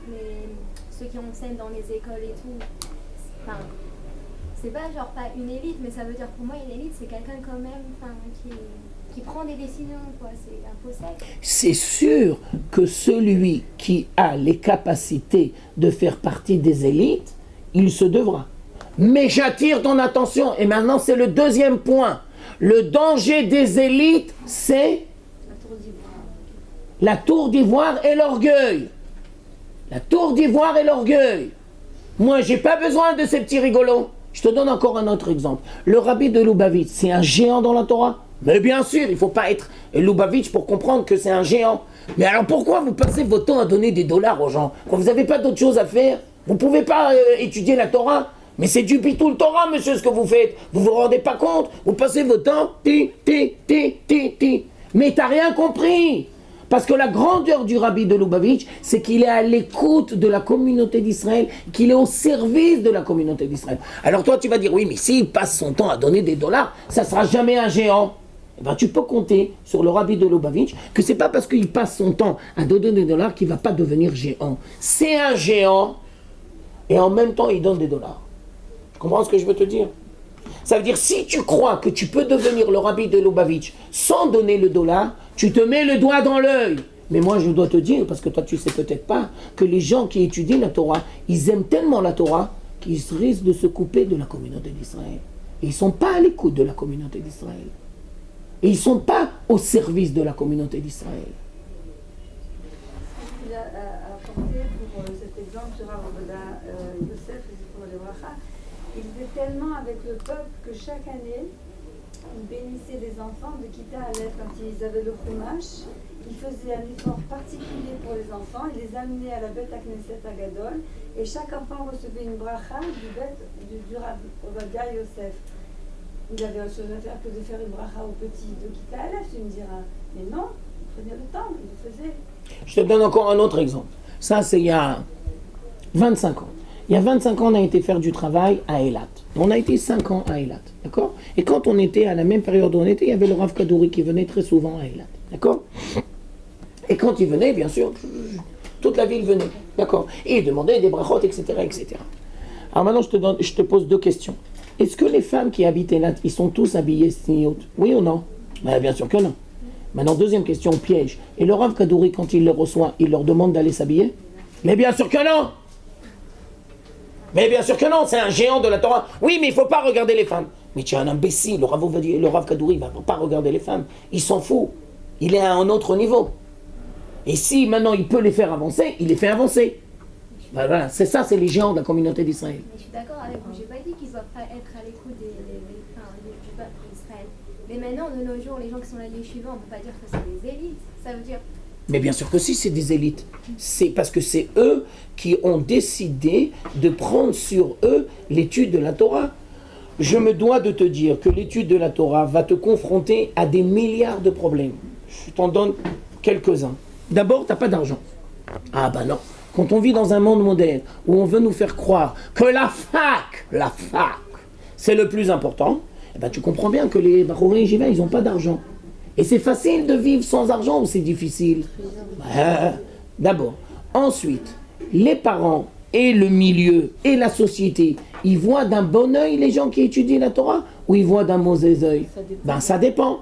ceux qui enseignent dans les écoles et tout, c'est pas genre pas une élite, mais ça veut dire pour moi une élite, c'est quelqu'un quand même qui prend des décisions, quoi. C'est un possède. C'est sûr que celui qui a les capacités de faire partie des élites, il se devra. Mais j'attire ton attention, et maintenant c'est le deuxième point. Le danger des élites, c'est la tour d'ivoire et l'orgueil. La tour d'ivoire et l'orgueil. Moi, j'ai pas besoin de ces petits rigolos. Je te donne encore un autre exemple. Le rabbi de Lubavitch, c'est un géant dans la Torah ? Mais bien sûr, il ne faut pas être Lubavitch pour comprendre que c'est un géant. Mais alors pourquoi vous passez votre temps à donner des dollars aux gens ? Quand vous n'avez pas d'autre chose à faire ? Vous ne pouvez pas étudier la Torah ? Mais c'est du Bitoul Torah, monsieur, ce que vous faites. Vous ne vous rendez pas compte ? Vous passez votre temps, Mais t'as rien compris. Parce que la grandeur du rabbi de Lubavitch, c'est qu'il est à l'écoute de la communauté d'Israël, qu'il est au service de la communauté d'Israël. Alors toi, tu vas dire, oui, mais s'il passe son temps à donner des dollars, ça ne sera jamais un géant. Eh ben, tu peux compter sur le rabbi de Lubavitch que c'est pas parce qu'il passe son temps à donner des dollars qu'il ne va pas devenir géant. C'est un géant et en même temps, il donne des dollars. Tu comprends ce que je veux te dire ? Ça veut dire, si tu crois que tu peux devenir le rabbi de Lubavitch sans donner le dollar, tu te mets le doigt dans l'œil. Mais moi, je dois te dire, parce que toi, tu sais peut-être pas, que les gens qui étudient la Torah, ils aiment tellement la Torah qu'ils risquent de se couper de la communauté d'Israël. Et ils ne sont pas à l'écoute de la communauté d'Israël. Et ils ne sont pas au service de la communauté d'Israël. Il a apporté pour cet exemple sur Rav Ovadia Yosef, pour les Bracha. Il était tellement avec le peuple que chaque année, il bénissait les enfants de quitter à l'aide quand ils avaient le chumash. il faisait un effort particulier pour les enfants, il les amenait à la Beth Knesset à Gadol, et chaque enfant recevait une bracha du Rav Ovadia Yosef. Il avait autre chose à faire que de faire une bracha au petit de Kita Aleph, tu me diras. Mais non, il prenait le temps, il le faisait. Je te donne encore un autre exemple. Ça, c'est il y a 25 ans. Il y a 25 ans, on a été faire du travail à Eilat. On a été 5 ans à Eilat, d'accord? Et quand on était, à la même période où on était, il y avait le Rav Kadouri qui venait très souvent à Eilat, d'accord? Et quand il venait, bien sûr, toute la ville venait, d'accord? Et il demandait des brachot, etc., etc. Alors maintenant, je te pose deux questions. Est-ce que les femmes qui habitent Eilat, ils sont tous habillés sniout? Oui ou non? Ben, bien sûr que non. Maintenant, deuxième question, piège. Et le Rav Kadouri, quand il les reçoit, il leur demande d'aller s'habiller? Mais bien sûr que non! Mais bien sûr que non, c'est un géant de la Torah. Oui, mais il ne faut pas regarder les femmes. Mais tu es un imbécile, le Rav Kadouri ne va pas regarder les femmes. Il s'en fout. Il est à un autre niveau. Et si maintenant il peut les faire avancer, il les fait avancer. Ben voilà, c'est ça, c'est les géants de la communauté d'Israël. Mais je suis d'accord avec vous, j'ai pas dit qu'ils doivent pas être à l'écoute du peuple d'Israël. Mais maintenant, de nos jours, les gens qui sont là les suivants, on ne peut pas dire que c'est des élites. Ça veut dire... Mais bien sûr que si, c'est des élites. C'est parce que c'est eux qui ont décidé de prendre sur eux l'étude de la Torah. Je me dois de te dire que l'étude de la Torah va te confronter à des milliards de problèmes. Je t'en donne quelques-uns. D'abord, tu n'as pas d'argent. Ah ben non. Quand on vit dans un monde moderne où on veut nous faire croire que la fac, c'est le plus important, eh ben tu comprends bien que les Bachorim Yeshiva, ils n'ont pas d'argent. Et c'est facile de vivre sans argent ou c'est difficile? D'abord. Ensuite, les parents et le milieu et la société, ils voient d'un bon œil les gens qui étudient la Torah ou ils voient d'un mauvais œil? Ben ça dépend.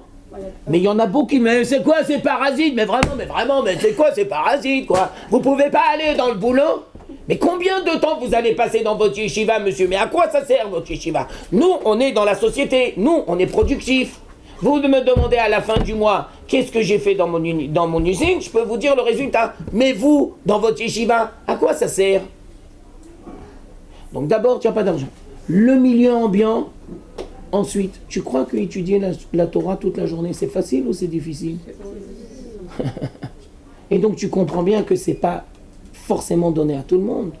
Mais il y en a beaucoup qui mais c'est quoi ces parasites? Mais vraiment, c'est quoi ces parasites quoi? Vous pouvez pas aller dans le boulot? Mais combien de temps vous allez passer dans votre yeshiva, monsieur? Mais à quoi ça sert votre yeshiva? Nous, on est dans la société, nous, on est productifs. Vous me demandez à la fin du mois qu'est-ce que j'ai fait dans mon usine, je peux vous dire le résultat. Mais vous, dans votre yeshiva, à quoi ça sert? Donc d'abord, tu n'as pas d'argent. Le milieu ambiant. Ensuite, tu crois que étudier la Torah toute la journée, c'est facile ou c'est difficile? Et donc tu comprends bien que c'est pas forcément donné à tout le monde.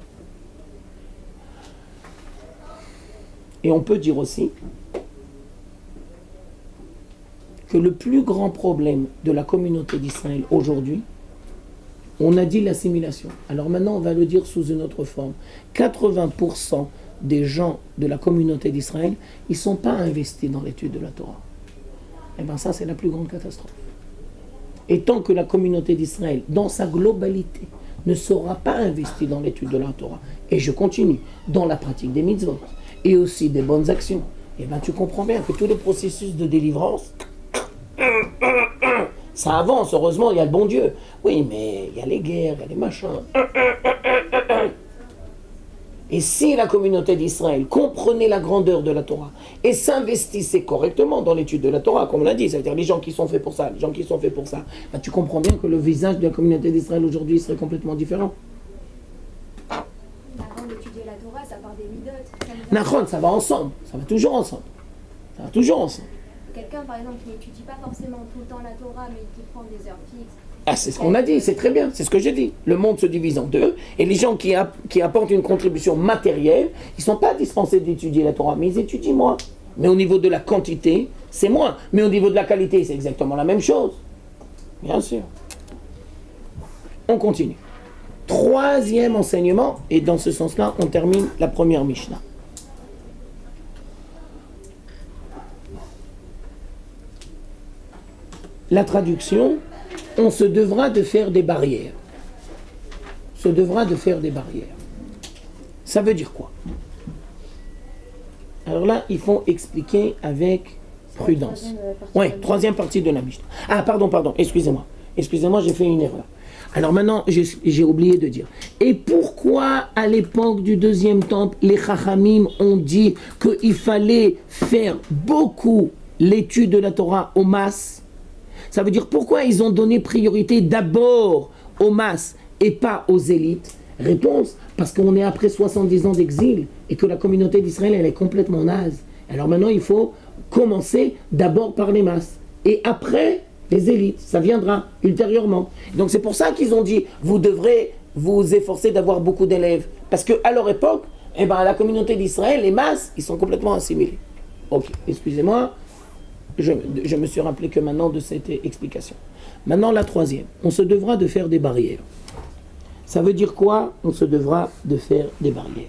Et on peut dire aussi que le plus grand problème de la communauté d'Israël aujourd'hui, on a dit l'assimilation. Alors maintenant, on va le dire sous une autre forme. 80% des gens de la communauté d'Israël, ils ne sont pas investis dans l'étude de la Torah. Et bien ça, c'est la plus grande catastrophe. Et tant que la communauté d'Israël, dans sa globalité, ne sera pas investie dans l'étude de la Torah, et je continue, dans la pratique des mitzvot, et aussi des bonnes actions, et bien tu comprends bien que tous les processus de délivrance, ça avance, heureusement, il y a le bon Dieu. Oui, mais il y a les guerres, il y a les machins. Et si la communauté d'Israël comprenait la grandeur de la Torah et s'investissait correctement dans l'étude de la Torah, comme on l'a dit, c'est-à-dire les gens qui sont faits pour ça, ben tu comprends bien que le visage de la communauté d'Israël aujourd'hui serait complètement différent. Avant d'étudier la Torah, ça part des midotes. Nachon, ça va ensemble, ça va toujours ensemble. Quelqu'un, par exemple, qui n'étudie pas forcément tout le temps la Torah, mais qui prend des heures fixes. Ah, c'est ce qu'on a dit, c'est très bien, c'est ce que j'ai dit. Le monde se divise en deux, et les gens qui apportent une contribution matérielle, ils ne sont pas dispensés d'étudier la Torah, mais ils étudient moins. Mais au niveau de la quantité, c'est moins. Mais au niveau de la qualité, c'est exactement la même chose. Bien sûr. On continue. Troisième enseignement, et dans ce sens-là, on termine la première Mishnah. La traduction, on se devra de faire des barrières. Ça veut dire quoi? Alors là, il faut expliquer avec prudence. Oui, troisième partie de la Mishnah. Ah, pardon, excusez-moi, j'ai fait une erreur. Alors maintenant, j'ai oublié de dire. Et pourquoi, à l'époque du deuxième temple, les Chachamim ont dit qu'il fallait faire beaucoup l'étude de la Torah aux masses? Ça veut dire pourquoi ils ont donné priorité d'abord aux masses et pas aux élites? Réponse, parce qu'on est après 70 ans d'exil et que la communauté d'Israël, elle est complètement naze. Alors maintenant, il faut commencer d'abord par les masses. Et après, les élites, ça viendra ultérieurement. Donc c'est pour ça qu'ils ont dit, vous devrez vous efforcer d'avoir beaucoup d'élèves. Parce qu'à leur époque, la communauté d'Israël, les masses, ils sont complètement assimilés. Ok, excusez-moi, je me suis rappelé que maintenant de cette explication. Maintenant la troisième, on se devra de faire des barrières. Ça veut dire quoi? On se devra de faire des barrières.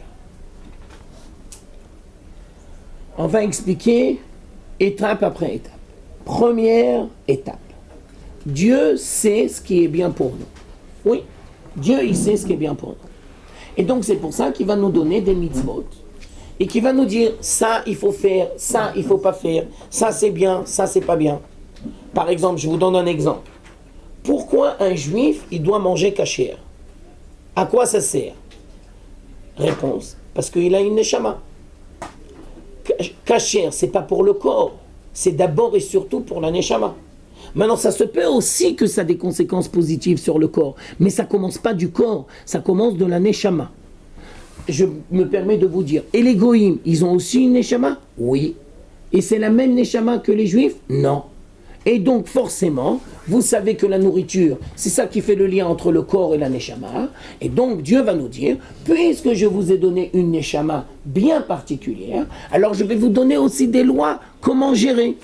On va expliquer étape après étape. Première étape. Dieu sait ce qui est bien pour nous. Oui, Dieu, il sait ce qui est bien pour nous. Et donc, c'est pour ça qu'il va nous donner des mitzvot. Et qu'il va nous dire, ça, il faut faire, ça, il ne faut pas faire. Ça, c'est bien, ça, c'est pas bien. Par exemple, je vous donne un exemple. Pourquoi un juif, il doit manger kasher? À quoi ça sert? Réponse, parce qu'il a une neshama. Kasher, c'est pas pour le corps, c'est d'abord et surtout pour la neshama. Maintenant, ça se peut aussi que ça ait des conséquences positives sur le corps, mais ça commence pas du corps, ça commence de la neshama. Je me permets de vous dire, et les goïms, ils ont aussi une neshama? Oui. Et c'est la même neshama que les juifs? Non. Et donc forcément, vous savez que la nourriture, c'est ça qui fait le lien entre le corps et la neshama. Et donc Dieu va nous dire, puisque je vous ai donné une neshama bien particulière, alors je vais vous donner aussi des lois, comment gérer.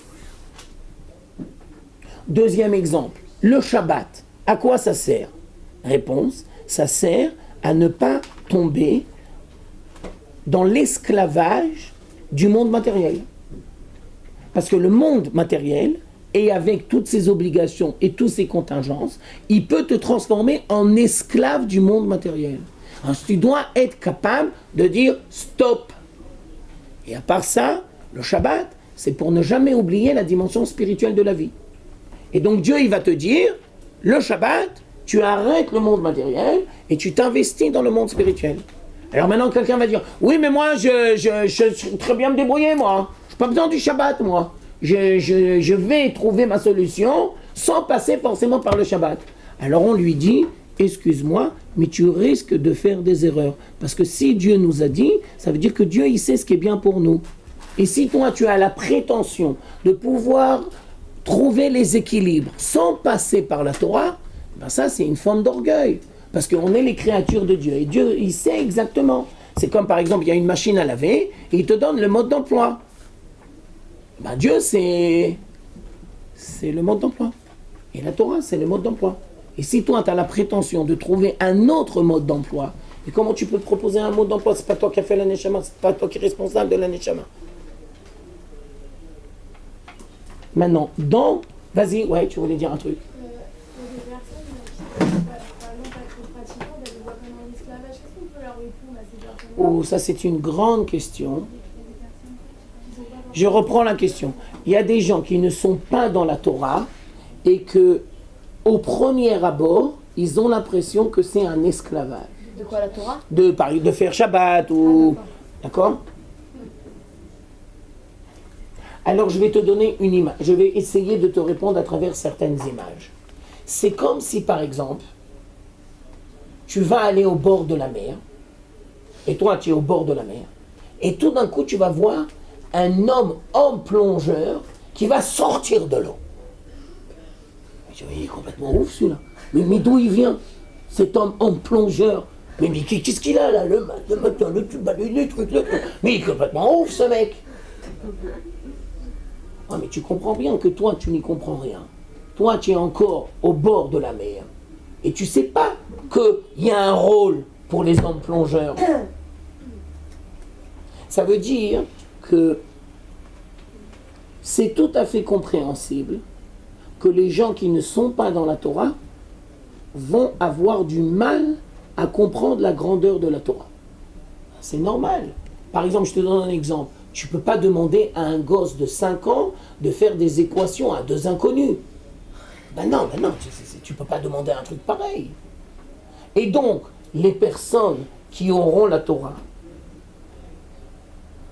Deuxième exemple, le Shabbat, à quoi ça sert? Réponse, ça sert à ne pas tomber dans l'esclavage du monde matériel. Parce que le monde matériel, et avec toutes ses obligations et toutes ses contingences, il peut te transformer en esclave du monde matériel. Alors, tu dois être capable de dire stop. Et à part ça, le Shabbat, c'est pour ne jamais oublier la dimension spirituelle de la vie. Et donc Dieu, il va te dire, le Shabbat, tu arrêtes le monde matériel et tu t'investis dans le monde spirituel. Alors maintenant, quelqu'un va dire, oui, mais moi, je sais très bien me débrouiller, moi. Je n'ai pas besoin du Shabbat, moi. Je vais trouver ma solution sans passer forcément par le Shabbat. Alors on lui dit, excuse-moi, mais tu risques de faire des erreurs. Parce que si Dieu nous a dit, ça veut dire que Dieu, il sait ce qui est bien pour nous. Et si toi, tu as la prétention de pouvoir trouver les équilibres sans passer par la Torah, ben ça, c'est une forme d'orgueil. Parce qu'on est les créatures de Dieu. Et Dieu, il sait exactement. C'est comme par exemple, il y a une machine à laver et il te donne le mode d'emploi. Ben Dieu, c'est le mode d'emploi. Et la Torah, c'est le mode d'emploi. Et si toi, tu as la prétention de trouver un autre mode d'emploi, et comment tu peux te proposer un mode d'emploi? C'est pas toi qui as fait la neshama, c'est pas toi qui es responsable de la neshama. Maintenant, vas-y, ouais, tu voulais dire un truc. Il y a des personnes qui, par exemple, pas trop pratiquantes, elles voient comme un esclavage. Qu'est-ce qu'on peut leur répondre à ces personnes-là? Oh, ça c'est une grande question. Je reprends la question. Il y a des gens qui ne sont pas dans la Torah et que, au premier abord, ils ont l'impression que c'est un esclavage. De quoi, la Torah? De faire Shabbat ou... D'accord? Alors je vais te donner une image. Je vais essayer de te répondre à travers certaines images. C'est comme si, par exemple, tu vas aller au bord de la mer, et toi tu es au bord de la mer, et tout d'un coup tu vas voir un homme plongeur qui va sortir de l'eau. Il est complètement ouf celui-là. Mais d'où il vient, cet homme plongeur? Mais qu'est-ce qu'il a là? Le matin, le tube, les trucs, mais il est complètement ouf ce mec. Ah, mais tu comprends bien que toi tu n'y comprends rien. Toi tu es encore au bord de la mer. Et tu sais pas qu'il y a un rôle pour les hommes plongeurs. Ça veut dire que c'est tout à fait compréhensible que les gens qui ne sont pas dans la Torah vont avoir du mal à comprendre la grandeur de la Torah. C'est normal. Par exemple, je te donne un exemple. Tu ne peux pas demander à un gosse de 5 ans de faire des équations à deux inconnus. Ben non, tu ne peux pas demander un truc pareil. Et donc, les personnes qui auront la Torah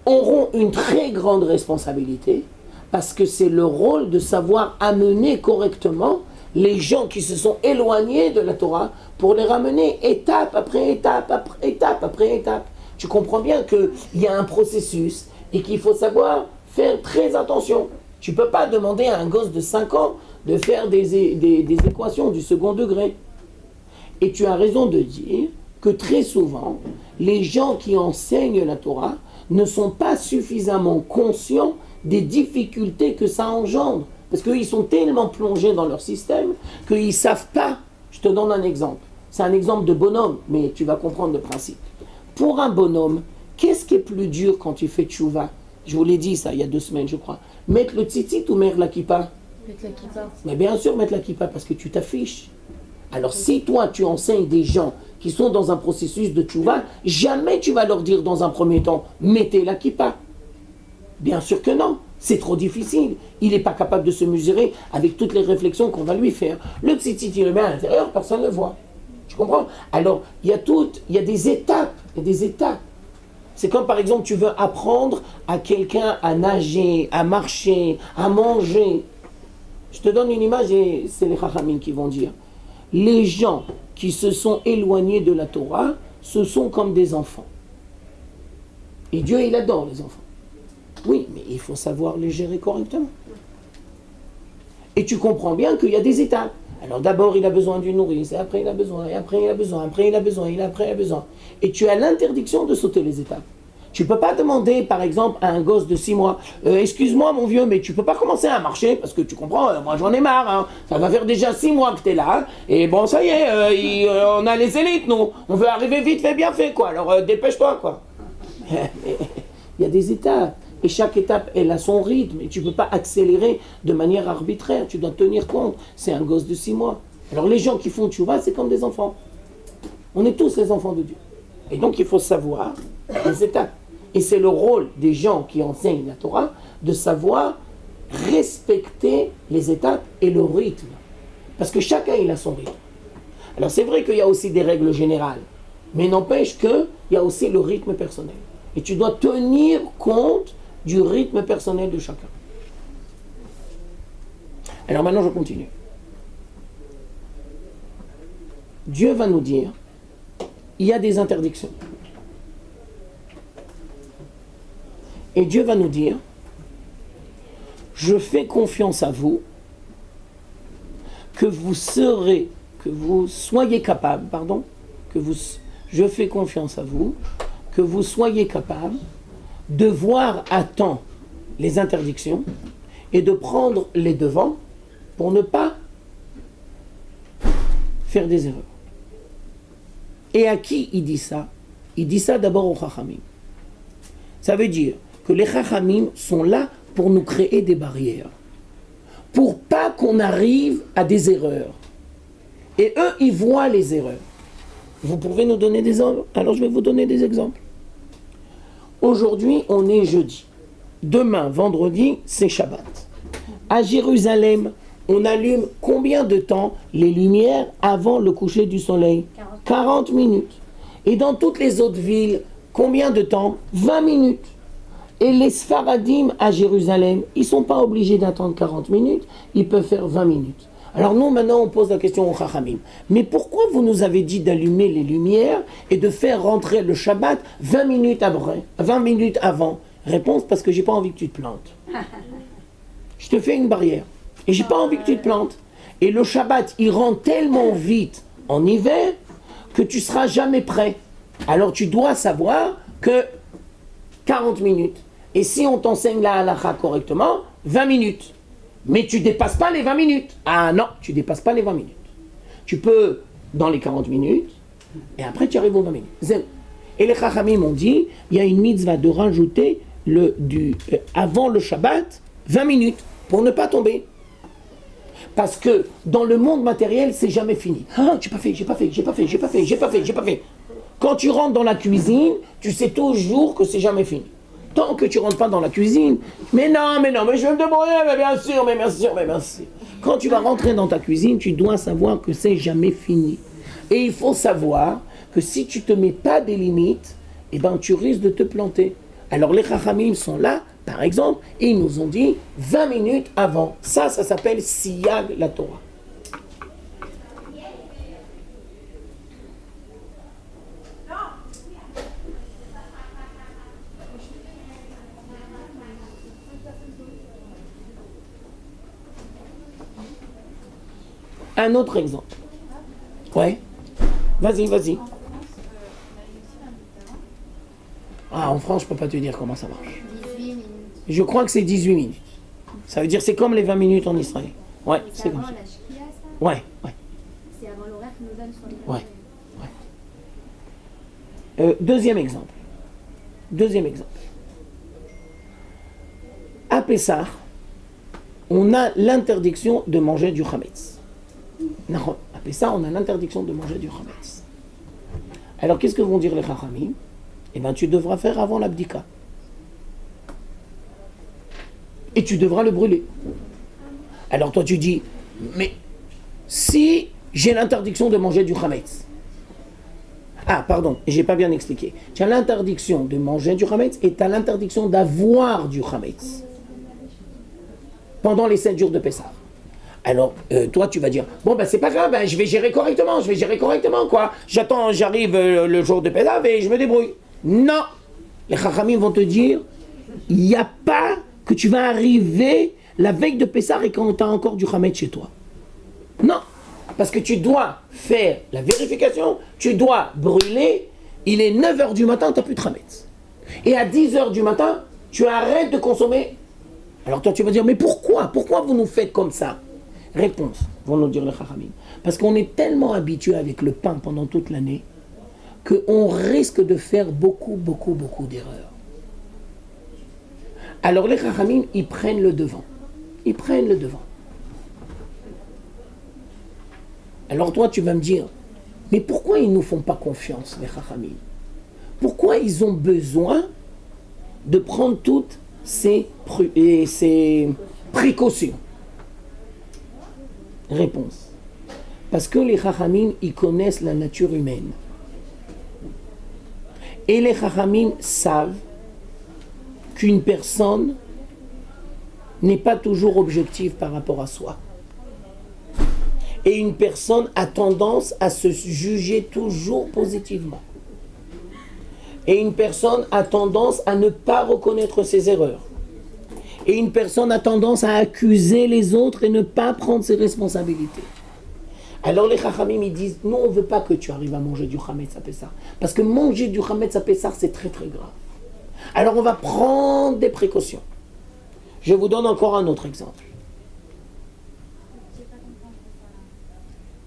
auront une très grande responsabilité parce que c'est le rôle de savoir amener correctement les gens qui se sont éloignés de la Torah pour les ramener étape après étape, après étape après étape. Tu comprends bien qu'il y a un processus et qu'il faut savoir faire très attention. Tu ne peux pas demander à un gosse de 5 ans de faire des équations du second degré. Et tu as raison de dire que très souvent, les gens qui enseignent la Torah ne sont pas suffisamment conscients des difficultés que ça engendre. Parce qu'ils sont tellement plongés dans leur système qu'ils ne savent pas. Je te donne un exemple. C'est un exemple de bonhomme, mais tu vas comprendre le principe. Pour un bonhomme, qu'est-ce qui est plus dur quand tu fais tchouva? Je vous l'ai dit ça il y a 2 semaines, je crois. Mettre le tzitzit ou mettre la kippa? Mettre la kippa. Mais bien sûr, mettre la kippa parce que tu t'affiches. Alors si toi, tu enseignes des gens qui sont dans un processus de tchouva, jamais tu vas leur dire dans un premier temps, mettez la kippa. Bien sûr que non. C'est trop difficile. Il n'est pas capable de se mesurer avec toutes les réflexions qu'on va lui faire. Le tzitzit, il le met à l'intérieur, personne ne le voit. Tu comprends? Alors, il y a des étapes. Il y a des étapes. C'est comme par exemple, tu veux apprendre à quelqu'un à nager, à marcher, à manger. Je te donne une image et c'est les Chachamim qui vont dire. Les gens qui se sont éloignés de la Torah, ce sont comme des enfants. Et Dieu, il adore les enfants. Oui, mais il faut savoir les gérer correctement. Et tu comprends bien qu'il y a des étapes. Alors d'abord, il a besoin d'une nourrice, et après il a besoin, et après il a besoin, après il a besoin, et après il a besoin. Et tu as l'interdiction de sauter les étapes. Tu ne peux pas demander, par exemple, à un gosse de 6 mois, excuse-moi mon vieux, mais tu ne peux pas commencer à marcher, parce que tu comprends, moi j'en ai marre, hein. Ça va faire déjà 6 mois que tu es là, hein. Et bon ça y est, on a les élites, nous, on veut arriver vite fait, bien fait, quoi, alors dépêche-toi, quoi. Il y a des étapes. Et chaque étape, elle a son rythme. Et tu ne peux pas accélérer de manière arbitraire. Tu dois tenir compte. C'est un gosse de 6 mois. Alors les gens qui font tchouva, c'est comme des enfants. On est tous les enfants de Dieu. Et donc il faut savoir les étapes. Et c'est le rôle des gens qui enseignent la Torah de savoir respecter les étapes et le rythme. Parce que chacun, il a son rythme. Alors c'est vrai qu'il y a aussi des règles générales. Mais n'empêche qu'il y a aussi le rythme personnel. Et tu dois tenir compte du rythme personnel de chacun. Alors maintenant je continue. Dieu va nous dire, il y a des interdictions. Et Dieu va nous dire, je fais confiance à vous, que vous soyez capable, je fais confiance à vous, que vous soyez capable de voir à temps les interdictions et de prendre les devants pour ne pas faire des erreurs. Et à qui il dit ça? Il dit ça d'abord aux Chachamim. Ça veut dire que les Chachamim sont là pour nous créer des barrières, pour pas qu'on arrive à des erreurs. Et eux, ils voient les erreurs. Vous pouvez nous donner des exemples? Alors je vais vous donner des exemples. Aujourd'hui, on est jeudi. Demain, vendredi, c'est Shabbat. À Jérusalem, on allume combien de temps les lumières avant le coucher du soleil? 40 minutes. Et dans toutes les autres villes, combien de temps? 20 minutes. Et les Sfaradim à Jérusalem, ils ne sont pas obligés d'attendre 40 minutes, ils peuvent faire 20 minutes. Alors nous, maintenant, on pose la question au Chachamim. Mais pourquoi vous nous avez dit d'allumer les lumières et de faire rentrer le Shabbat 20 minutes avant? Réponse, parce que j'ai pas envie que tu te plantes. Je te fais une barrière. Et j'ai pas envie que tu te plantes. Et le Shabbat, il rentre tellement vite en hiver que tu seras jamais prêt. Alors tu dois savoir que 40 minutes. Et si on t'enseigne la halakha correctement, 20 minutes. Mais tu ne dépasses pas les 20 minutes. Ah non, tu ne dépasses pas les 20 minutes. Tu peux dans les 40 minutes, et après tu arrives aux 20 minutes. Zéro. Et les Chachamim m'ont dit, il y a une mitzvah de rajouter avant le Shabbat, 20 minutes, pour ne pas tomber. Parce que dans le monde matériel, c'est jamais fini. Ah, j'ai pas fait. Quand tu rentres dans la cuisine, tu sais toujours que c'est jamais fini. Tant que tu rentres pas dans la cuisine, mais je vais me débrouiller, mais bien sûr. Quand tu vas rentrer dans ta cuisine, tu dois savoir que c'est jamais fini. Et il faut savoir que si tu te mets pas des limites, eh ben tu risques de te planter. Alors les Chachamim sont là, par exemple, et ils nous ont dit 20 minutes avant. Ça s'appelle Siyag la Torah. Un autre exemple. Ouais. Vas-y. Ah, en France, je peux pas te dire comment ça marche. 18 minutes. Je crois que c'est 18 minutes. Ça veut dire c'est comme les 20 minutes en Israël. Ouais, C'est c'est avant comme ça. la shkia, ça Ouais. C'est avant l'horaire qu'ils nous donnent sur les Ouais. Deuxième exemple. À Pessah, on a l'interdiction de manger du chametz. Non, à Pessah, on a l'interdiction de manger du chametz. Alors, qu'est-ce que vont dire les chachamim? Eh bien, tu devras faire avant l'abdika. Et tu devras le brûler. Alors, toi, tu dis, mais si j'ai l'interdiction de manger du chametz. Ah, pardon, j'ai pas bien expliqué. Tu as l'interdiction de manger du chametz et tu as l'interdiction d'avoir du chametz pendant les 7 jours de Pessah. Alors, toi, tu vas dire, bon, ben, c'est pas grave, ben, je vais gérer correctement, quoi. J'arrive le jour de Pessah et je me débrouille. Non! Les chachamim vont te dire, il n'y a pas que tu vas arriver la veille de Pessah et quand tu as encore du chametz chez toi. Non! Parce que tu dois faire la vérification, tu dois brûler, il est 9h du matin, tu n'as plus de chametz. Et à 10h du matin, tu arrêtes de consommer. Alors toi tu vas dire, mais pourquoi vous nous faites comme ça? Réponse, vont nous dire les chachamim. Parce qu'on est tellement habitué avec le pain pendant toute l'année, qu'on risque de faire beaucoup d'erreurs. Alors les chachamim, ils prennent le devant. Alors toi, tu vas me dire, mais pourquoi ils ne nous font pas confiance, les chachamim? Pourquoi ils ont besoin de prendre toutes ces précautions? Réponse. Parce que les chachamim, ils connaissent la nature humaine. Et les chachamim savent qu'une personne n'est pas toujours objective par rapport à soi. Et une personne a tendance à se juger toujours positivement. Et une personne a tendance à ne pas reconnaître ses erreurs. Et une personne a tendance à accuser les autres et ne pas prendre ses responsabilités. Alors les chachamim, ils disent, nous on ne veut pas que tu arrives à manger du chametz à Pessah. Parce que manger du chametz à Pessah, c'est très grave. Alors on va prendre des précautions. Je vous donne encore un autre exemple. J'ai pas compris ça.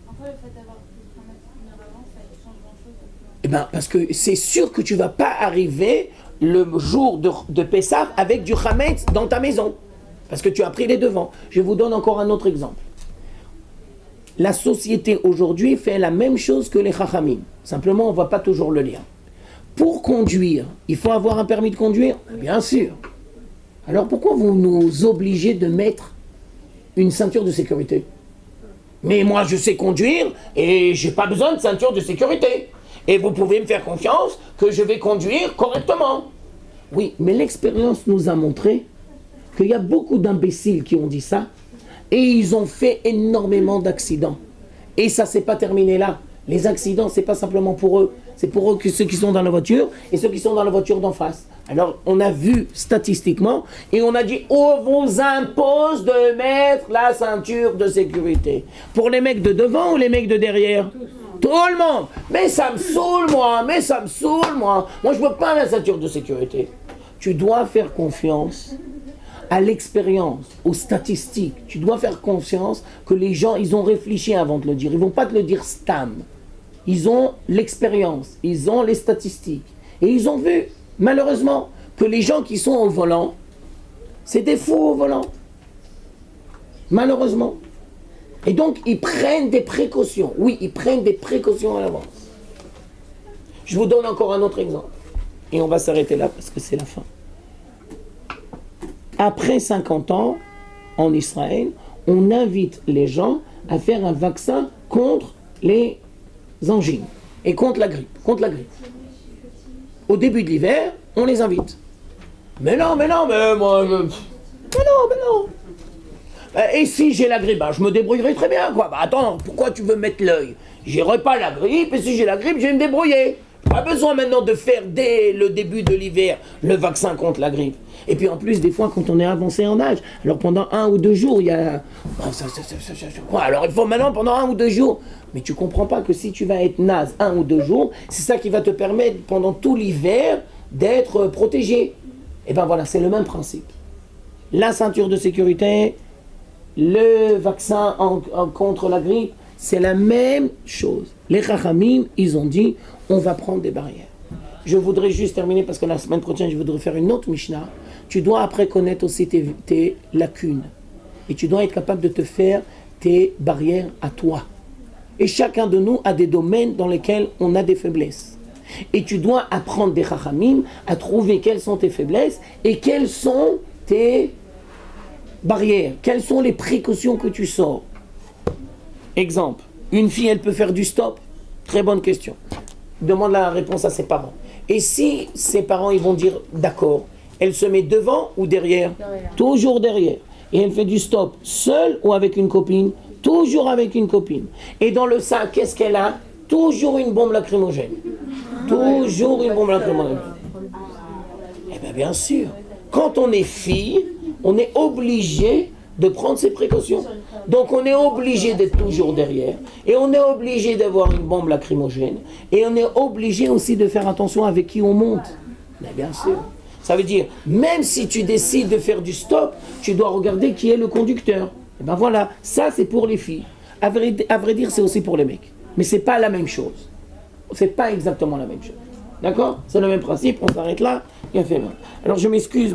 En fait, le fait d'avoir pris le chametz une heure avant, ça change grand-chose. Eh bien, parce que c'est sûr que tu ne vas pas arriver le jour de Pessah avec du chametz dans ta maison. Parce que tu as pris les devants. Je vous donne encore un autre exemple. La société aujourd'hui fait la même chose que les chachamim. Simplement, on ne voit pas toujours le lien. Pour conduire, il faut avoir un permis de conduire? Bien sûr. Alors pourquoi vous nous obligez de mettre une ceinture de sécurité? Mais moi, je sais conduire et je n'ai pas besoin de ceinture de sécurité. Et vous pouvez me faire confiance que je vais conduire correctement. Oui, mais l'expérience nous a montré qu'il y a beaucoup d'imbéciles qui ont dit ça et ils ont fait énormément d'accidents. Et ça ne s'est pas terminé là. Les accidents, ce n'est pas simplement pour eux. C'est pour eux que ceux qui sont dans la voiture et ceux qui sont dans la voiture d'en face. Alors, on a vu statistiquement et on a dit, on vous impose de mettre la ceinture de sécurité. Pour les mecs de devant ou les mecs de derrière? Tout le monde. Mais ça me saoule, moi. Moi, je veux pas la ceinture de sécurité. Tu dois faire confiance à l'expérience, aux statistiques. Tu dois faire confiance que les gens, ils ont réfléchi avant de le dire. Ils vont pas te le dire stam. Ils ont l'expérience, ils ont les statistiques. Et ils ont vu, malheureusement, que les gens qui sont au volant, c'est des fous au volant. Malheureusement. Et donc, ils prennent des précautions. Oui, ils prennent des précautions à l'avance. Je vous donne encore un autre exemple. Et on va s'arrêter là parce que c'est la fin. Après 50 ans, en Israël, on invite les gens à faire un vaccin contre les angines et contre la grippe. Au début de l'hiver, on les invite. Mais non, mais non. Et si j'ai la grippe, je me débrouillerai très bien, quoi. Attends, pourquoi tu veux mettre l'œil? J'aurai pas la grippe, et si j'ai la grippe, je vais me débrouiller. Pas besoin maintenant de faire dès le début de l'hiver le vaccin contre la grippe. Et puis en plus, des fois, quand on est avancé en âge, alors pendant 1 ou 2 jours, il y a... Alors il faut maintenant pendant 1 ou 2 jours. Mais tu comprends pas que si tu vas être naze 1 ou 2 jours, c'est ça qui va te permettre pendant tout l'hiver d'être protégé. Et ben voilà, c'est le même principe. La ceinture de sécurité, le vaccin contre la grippe, c'est la même chose. Les Chachamim, ils ont dit, on va prendre des barrières. Je voudrais juste terminer, parce que la semaine prochaine, je voudrais faire une autre Mishnah. Tu dois après connaître aussi tes lacunes. Et tu dois être capable de te faire tes barrières à toi. Et chacun de nous a des domaines dans lesquels on a des faiblesses. Et tu dois apprendre des Chachamim à trouver quelles sont tes faiblesses et quelles sont tes barrières. Quelles sont les précautions que tu sors. Exemple, une fille, elle peut faire du stop? Très bonne question. Demande la réponse à ses parents. Et si ses parents, ils vont dire d'accord, elle se met devant ou derrière? Toujours derrière. Et elle fait du stop seule ou avec une copine? Toujours avec une copine. Et dans le sac, qu'est-ce qu'elle a? Toujours une bombe lacrymogène. Toujours une bombe lacrymogène. Eh bien, bien sûr. Quand on est fille, on est obligé de prendre ses précautions. Donc on est obligé d'être toujours derrière. Et on est obligé d'avoir une bombe lacrymogène. Et on est obligé aussi de faire attention avec qui on monte. Mais bien sûr. Ça veut dire, même si tu décides de faire du stop, tu dois regarder qui est le conducteur. Et ben voilà, ça c'est pour les filles. À vrai dire, c'est aussi pour les mecs. Mais c'est pas la même chose. C'est pas exactement la même chose. D'accord? C'est le même principe, on s'arrête là. Et on fait là. Alors je m'excuse.